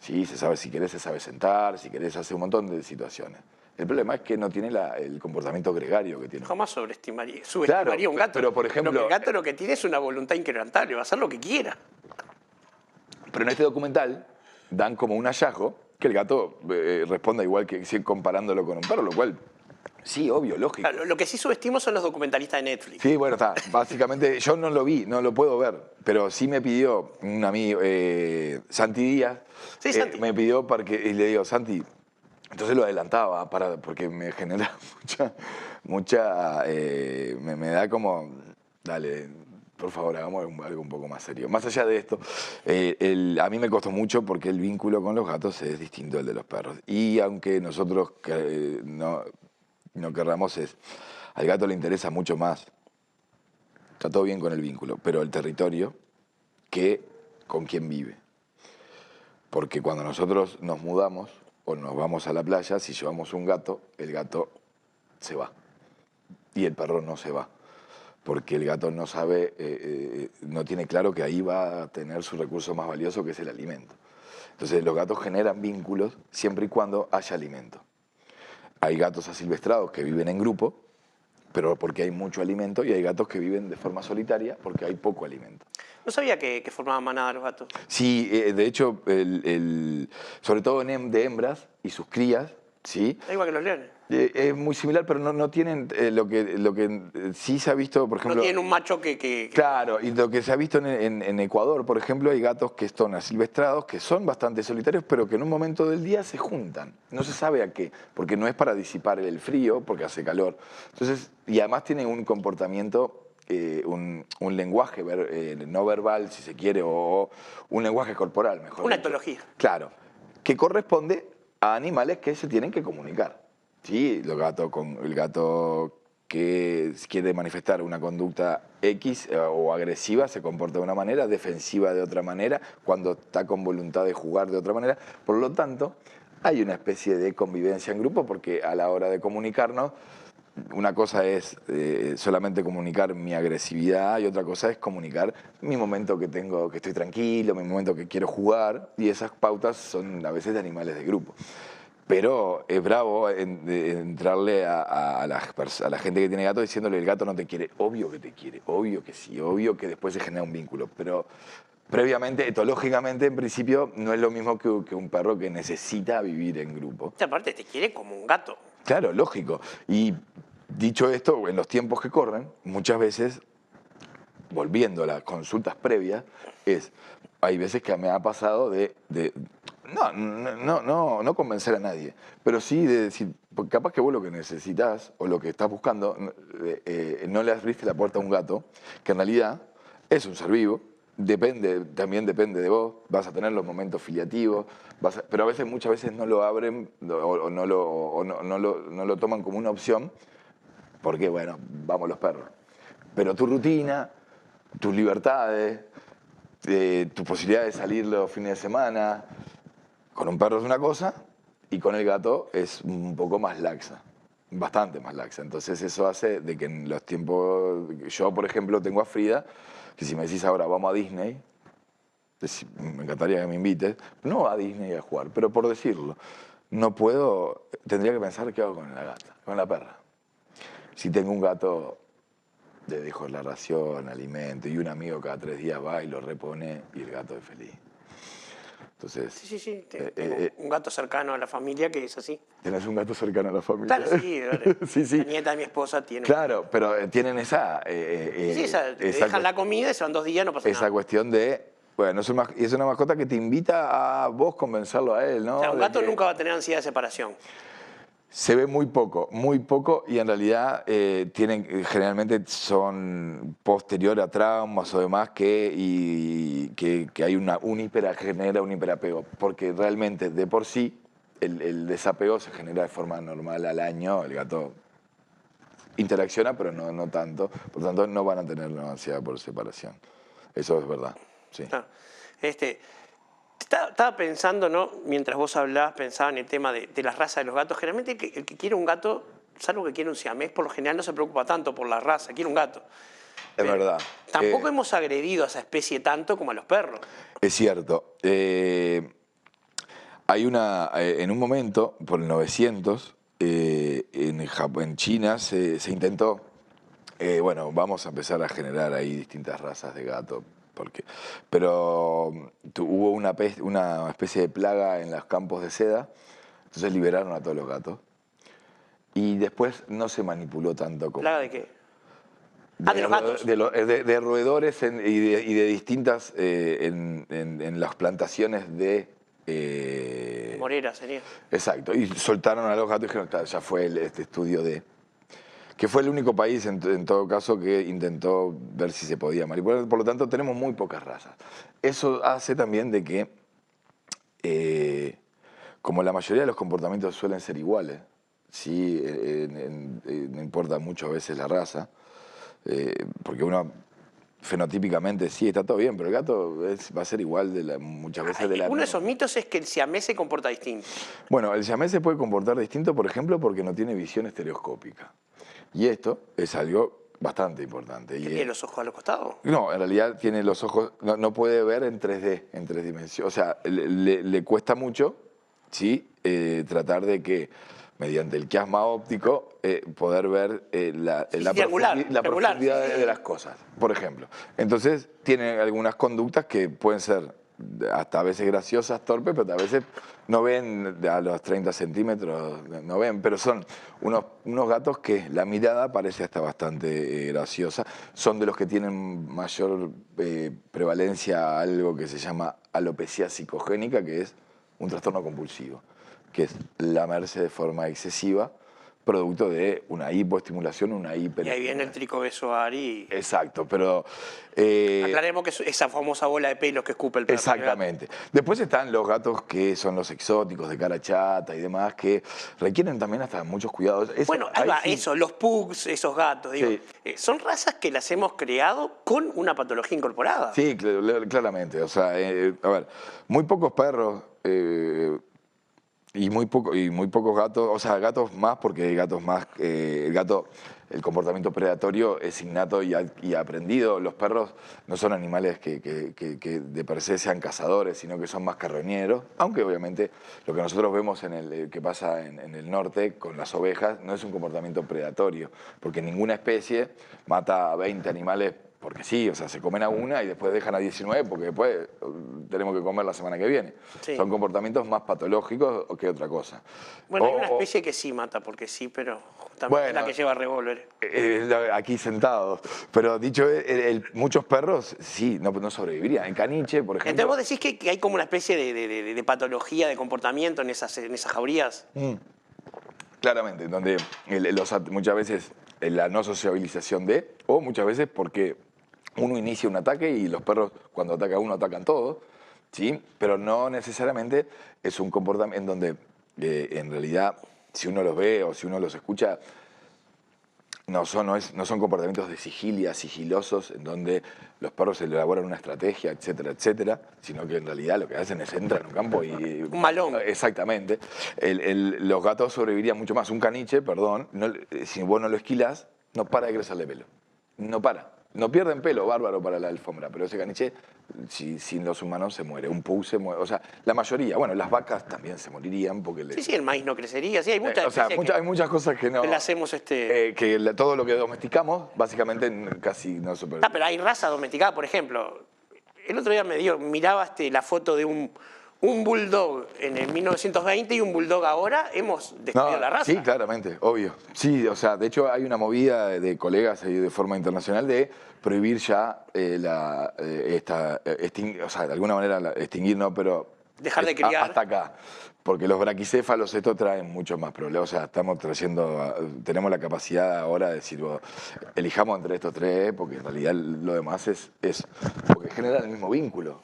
Sí, se sabe, si querés se sabe sentar, si querés hace un montón de situaciones. El problema es que no tiene el comportamiento gregario que tiene. Jamás subestimaría Claro, un gato. pero por ejemplo... el gato lo que tiene es una voluntad inquebrantable, va a hacer lo que quiera. Pero en este documental dan como un hallazgo que el gato responda igual que si comparándolo con un perro, lo cual, sí, obvio, lógico. Claro, lo que sí subestimo son los documentalistas de Netflix. Sí, bueno, está. Básicamente, yo no lo vi, no lo puedo ver, pero sí me pidió un amigo, Santi Díaz, Sí, Santi. me pidió y le digo, Santi, entonces lo adelantaba porque me genera me da como, dale, por favor, hagamos algo un poco más serio. Más allá de esto, a mí me costó mucho porque el vínculo con los gatos es distinto al de los perros. Y aunque nosotros no querramos, al gato le interesa mucho más. Está todo bien con el vínculo, pero el territorio que con quién vive. Porque cuando nosotros nos mudamos o nos vamos a la playa, si llevamos un gato, el gato se va. Y el perro no se va. Porque el gato no sabe, no tiene claro que ahí va a tener su recurso más valioso, que es el alimento. Entonces los gatos generan vínculos siempre y cuando haya alimento. Hay gatos asilvestrados que viven en grupo, pero porque hay mucho alimento, y hay gatos que viven de forma solitaria porque hay poco alimento. No sabía que formaban manada los gatos. Sí, de hecho, sobre todo de hembras y sus crías, ¿sí? Da igual que los leones. Es muy similar, pero no tienen lo que sí se ha visto, por ejemplo... No tienen un macho que... Claro, y lo que se ha visto en Ecuador, por ejemplo, hay gatos que están asilvestrados, que son bastante solitarios, pero que en un momento del día se juntan. No se sabe a qué, porque no es para disipar el frío, porque hace calor. Entonces, y además tienen un comportamiento, un lenguaje no verbal, si se quiere, o un lenguaje corporal, mejor Una dicho. etología. Claro, que corresponde a animales que se tienen que comunicar. Sí, el gato que quiere manifestar una conducta X o agresiva se comporta de una manera, defensiva de otra manera, cuando está con voluntad de jugar de otra manera. Por lo tanto, hay una especie de convivencia en grupo porque a la hora de comunicarnos una cosa es solamente comunicar mi agresividad y otra cosa es comunicar mi momento que tengo, que estoy tranquilo, mi momento que quiero jugar, y esas pautas son a veces de animales de grupo. Pero es bravo entrarle a la gente que tiene gato diciéndole el gato no te quiere. Obvio que te quiere, obvio que sí, obvio que después se genera un vínculo. Pero previamente, etológicamente, en principio, no es lo mismo que un perro que necesita vivir en grupo. Esta parte te quiere como un gato. Claro, lógico. Y dicho esto, en los tiempos que corren, muchas veces, volviendo a las consultas previas, hay veces que me ha pasado no convencer a nadie, pero sí de decir, porque capaz que vos lo que necesitas o lo que estás buscando, no le abriste la puerta a un gato, que en realidad es un ser vivo, también depende de vos, vas a tener los momentos filiativos, pero a veces, muchas veces no lo abren o no lo toman como una opción, porque bueno, vamos los perros. Pero tu rutina, tus libertades, tu posibilidad de salir los fines de semana, con un perro es una cosa y con el gato es un poco más laxa, bastante más laxa. Entonces eso hace de que en los tiempos, yo por ejemplo tengo a Frida, que si me decís ahora vamos a Disney, me encantaría que me invites, no a Disney a jugar, pero por decirlo, no puedo, tendría que pensar qué hago con la gata, con la perra. Si tengo un gato, le dejo la ración, alimento, y un amigo cada 3 días va y lo repone y el gato es feliz. Entonces, Sí. Tengo un gato cercano a la familia que es así. ¿Tenés un gato cercano a la familia? Claro, sí. Sí. La nieta de mi esposa tiene. Claro, pero tienen esa... Le dejan la comida y se van 2 días, no pasa nada. Esa cuestión de... Bueno, es una mascota que te invita a vos convencerlo a él, ¿no? O sea, un gato nunca va a tener ansiedad de separación. Se ve muy poco, y en realidad generalmente son posterior a traumas o demás que hay genera un hiperapego, porque realmente de por sí el desapego se genera de forma normal al año, el gato interacciona pero no tanto, por lo tanto no van a tener una ansiedad por separación, eso es verdad, sí. Claro. Estaba pensando, ¿no? Mientras vos hablabas, pensaba en el tema de las razas de los gatos. Generalmente el que quiere un gato, salvo que quiere un siamés, por lo general no se preocupa tanto por la raza, quiere un gato. Es verdad. Tampoco hemos agredido a esa especie tanto como a los perros. Es cierto. Hay en un momento, por el 900, en China se intentó, bueno, vamos a empezar a generar ahí distintas razas de gato. Pero hubo una especie de plaga en los campos de seda, entonces liberaron a todos los gatos. Y después no se manipuló tanto como... ¿Plaga de qué? De los gatos. De roedores y de distintas... en las plantaciones de... Morera sería. Exacto, y soltaron a los gatos y dijeron, claro, ya fue este estudio de... que fue el único país, en todo caso, que intentó ver si se podía manipular. Por lo tanto, tenemos muy pocas razas. Eso hace también de que, como la mayoría de los comportamientos suelen ser iguales, ¿sí? No importa mucho a veces la raza, porque uno fenotípicamente sí está todo bien, pero el gato va a ser igual muchas veces de la... Uno de esos mitos es que el siamés se comporta distinto. Bueno, el siamés se puede comportar distinto, por ejemplo, porque no tiene visión estereoscópica. Y esto es algo bastante importante. ¿Tiene los ojos a los costados? No, en realidad tiene los ojos, no puede ver en 3D, en 3 dimensiones. O sea, le cuesta mucho, ¿sí? Tratar de que, mediante el quiasma óptico, poder ver la profundidad de las cosas, por ejemplo. Entonces, tiene algunas conductas que pueden ser hasta a veces graciosas, torpes, pero a veces no ven a los 30 centímetros, no ven, pero son unos gatos que la mirada parece hasta bastante graciosa. Son de los que tienen mayor prevalencia a algo que se llama alopecia psicogénica, que es un trastorno compulsivo, que es lamerse de forma excesiva, producto de una hipoestimulación, una hiper... Y ahí viene el tricobesoari. Exacto, pero... aclaremos que es esa famosa bola de pelos que escupe el perro. Exactamente. Después están los gatos que son los exóticos, de cara chata y demás, que requieren también hasta muchos cuidados. Bueno, ahí va, eso, los pugs, esos gatos, digo, son razas que las hemos creado con una patología incorporada. Sí, claramente. O sea, a ver, muy pocos perros... Y muy pocos gatos, o sea, gatos más porque hay gatos más, el comportamiento predatorio es innato y aprendido. Los perros no son animales que de per se sean cazadores, sino que son más carroñeros, aunque obviamente lo que nosotros vemos que pasa en el norte con las ovejas no es un comportamiento predatorio, porque ninguna especie mata a 20 animales porque sí, o sea, se comen a una y después dejan a 19 porque después tenemos que comer la semana que viene. Sí. Son comportamientos más patológicos que otra cosa. Bueno, hay una especie que sí mata, porque sí, pero justamente es la que lleva revólver. Aquí sentados. Pero dicho, muchos perros sí, no sobrevivirían. En caniche, por ejemplo. Entonces vos decís que hay como una especie de patología de comportamiento en esas jaurías. Claramente, donde muchas veces la no sociabilización o muchas veces porque uno inicia un ataque y los perros cuando ataca uno atacan todos, ¿sí? Pero no necesariamente es un comportamiento en donde en realidad si uno los ve o si uno los escucha no son comportamientos de sigilosos en donde los perros se elaboran una estrategia, etcétera, etcétera, sino que en realidad lo que hacen es entrar en un campo y... Un malón. Exactamente. Los gatos sobrevivirían mucho más. Un caniche, perdón, si vos no lo esquilás, no para de crecerle pelo. No para. No pierden pelo, bárbaro para la alfombra, pero ese caniche, sin los humanos, se muere. Un pug se muere. O sea, la mayoría, bueno, las vacas también se morirían porque... Sí, el maíz no crecería. Sí, hay muchas hay muchas cosas que no... Que le hacemos todo lo que domesticamos, básicamente casi no se... pero hay raza domesticada, por ejemplo. El otro día miraba la foto de un bulldog en el 1920 y un bulldog ahora, hemos destruido la raza. Sí, claramente, obvio. Sí, o sea, de hecho hay una movida de colegas de forma internacional de prohibir ya o sea, de alguna manera extinguir, no, pero... Dejar de criar. Hasta acá. Porque los braquicéfalos, esto traen muchos más problemas. O sea, tenemos la capacidad ahora de decir, elijamos entre estos tres, porque en realidad lo demás es porque generan el mismo vínculo.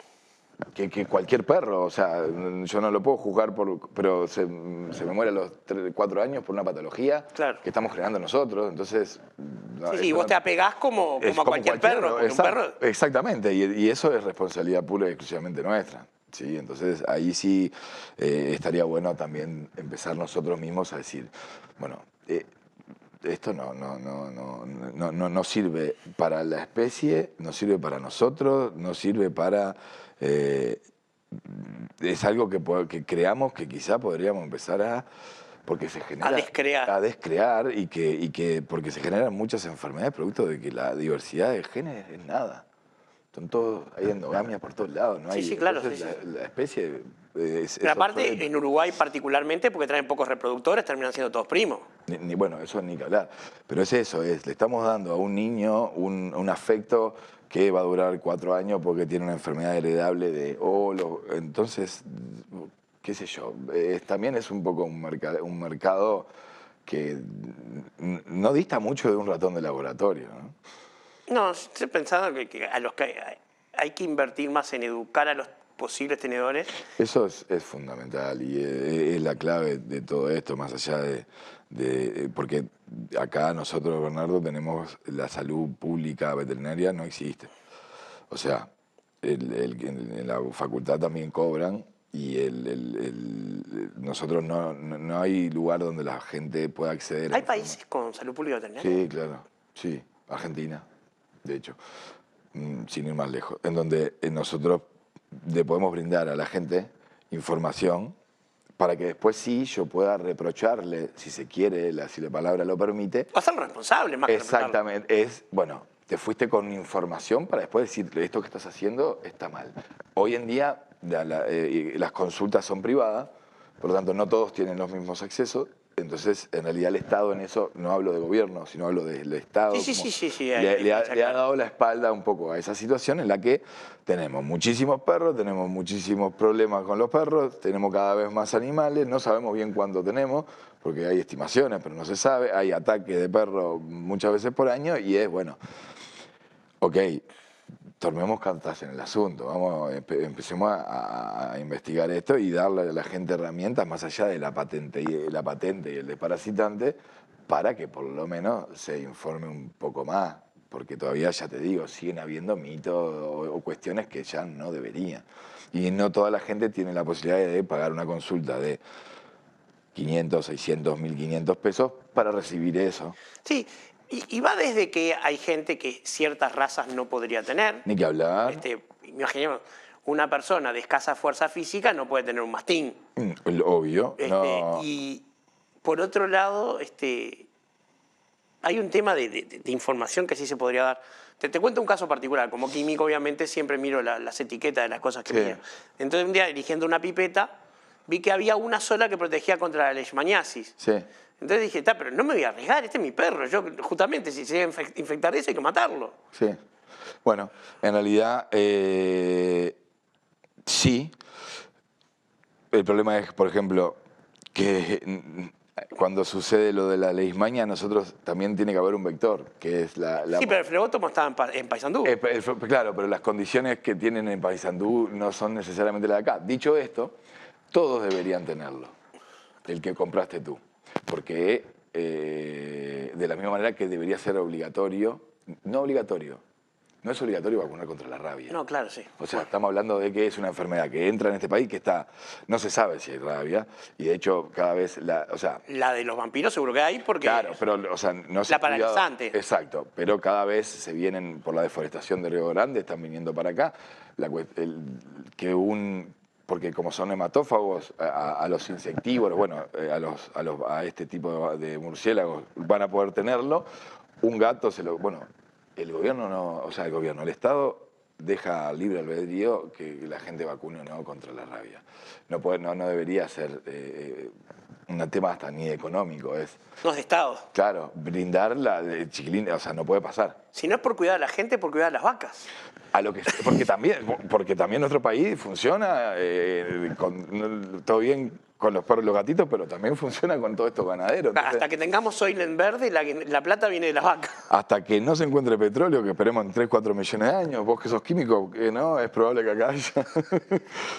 Que cualquier perro, o sea, yo no lo puedo juzgar, pero se me muere a los 4 años por una patología que estamos generando nosotros, entonces... Sí, vos te apegás como a cualquier perro. Exactamente, y eso es responsabilidad pura y exclusivamente nuestra. Sí, entonces ahí sí estaría bueno también empezar nosotros mismos a decir, bueno, esto no sirve para la especie, no sirve para nosotros, no sirve para... es algo que creamos que quizá podríamos empezar porque se genera... A descrear porque se generan muchas enfermedades producto de que la diversidad de genes es nada. Son todos, hay endogamia por todos lados, ¿no? Sí, claro. La especie pero aparte, en Uruguay particularmente, porque traen pocos reproductores, terminan siendo todos primos. Bueno, eso ni que hablar. Pero le estamos dando a un niño un afecto que va a durar 4 años porque tiene una enfermedad heredable entonces, qué sé yo, también es un poco un mercado que no dista mucho de un ratón de laboratorio, ¿no? No, estoy pensando que hay que invertir más en educar a los posibles tenedores. Eso es fundamental y es la clave de todo esto, más allá porque acá nosotros, Bernardo, tenemos la salud pública veterinaria, no existe. O sea, en la facultad también cobran y nosotros no hay lugar donde la gente pueda acceder. ¿Hay países con salud pública veterinaria? Sí, claro, sí, Argentina. De hecho, sin ir más lejos, en donde nosotros le podemos brindar a la gente información para que después sí yo pueda reprocharle, si se quiere, si la palabra lo permite. O hacerlo responsable, más que exactamente, te fuiste con información para después decir, esto que estás haciendo está mal. Hoy en día las consultas son privadas, por lo tanto no todos tienen los mismos accesos. Entonces, en realidad el Estado en eso, no hablo de gobierno, sino hablo del Estado. Sí. Le ha dado la espalda un poco a esa situación en la que tenemos muchísimos perros, tenemos muchísimos problemas con los perros, tenemos cada vez más animales, no sabemos bien cuánto tenemos, porque hay estimaciones, pero no se sabe, hay ataques de perros muchas veces por año y tomemos cartas en el asunto, empecemos a investigar esto y darle a la gente herramientas más allá de la patente y el desparasitante para que por lo menos se informe un poco más, porque todavía, ya te digo, siguen habiendo mitos o cuestiones que ya no deberían. Y no toda la gente tiene la posibilidad de pagar una consulta de 500, 600, 1.500 pesos para recibir eso. Sí, y va desde que hay gente que ciertas razas no podría tener. Ni que hablar. Imaginemos, una persona de escasa fuerza física no puede tener un mastín. Obvio. No. Y por otro lado, hay un tema de información que sí se podría dar. Te cuento un caso particular. Como químico, obviamente, siempre miro las etiquetas de las cosas que miro. Entonces, un día, eligiendo una pipeta, vi que había una sola que protegía contra la leishmaniasis. Sí. Entonces dije, pero no me voy a arriesgar, este es mi perro. Yo, justamente, si se llega a infectar de eso, hay que matarlo. Sí. Bueno, en realidad, sí. El problema es, por ejemplo, que cuando sucede lo de la leishmania, nosotros también tiene que haber un vector, que es la... Sí, pero el flebótomo estaba en Paysandú. Claro, pero las condiciones que tienen en Paysandú no son necesariamente las de acá. Dicho esto, todos deberían tenerlo, el que compraste tú. Porque de la misma manera que debería ser obligatorio, no obligatorio, no es obligatorio vacunar contra la rabia. No, claro, sí. O sea, estamos hablando de que es una enfermedad que entra en este país, que está, no se sabe si hay rabia, y de hecho cada vez, la de los vampiros seguro que hay porque... Claro, pero no se la ha cuidado. paralizante. Exacto, pero cada vez se vienen, por la deforestación de Río Grande, están viniendo para acá, porque como son hematófagos, a los insectívoros, bueno, a este tipo de murciélagos van a poder tenerlo. Un gato el gobierno no, o sea, el Estado deja libre albedrío que la gente vacune o no contra la rabia. No debería ser un tema hasta ni económico. No es de Estado. Claro, brindarla de chiquilín, o sea, no puede pasar. Si no es por cuidar a la gente, por cuidar a las vacas. Porque también nuestro país funciona todo bien con los perros y los gatitos, pero también funciona con todos estos ganaderos. Entonces, hasta que tengamos Soylent verde, la plata viene de las vacas. Hasta que no se encuentre petróleo, que esperemos en 3, 4 millones de años, vos que sos químico, no, es probable que acá haya.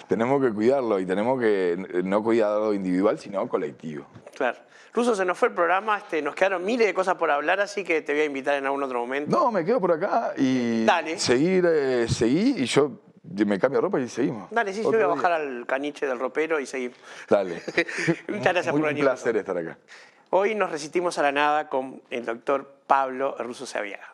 Tenemos que cuidarlo y tenemos que no cuidarlo individual, sino colectivo. Claro. Russo, se nos fue el programa, nos quedaron miles de cosas por hablar, así que te voy a invitar en algún otro momento. No, me quedo por acá y Dale. Seguí y yo me cambio de ropa y seguimos. Dale, sí, yo voy a bajar al caniche del ropero y seguimos. Dale. Muchas gracias por venir. Un placer estar acá. Hoy nos resistimos a la nada con el doctor Pablo Russo Saviaga.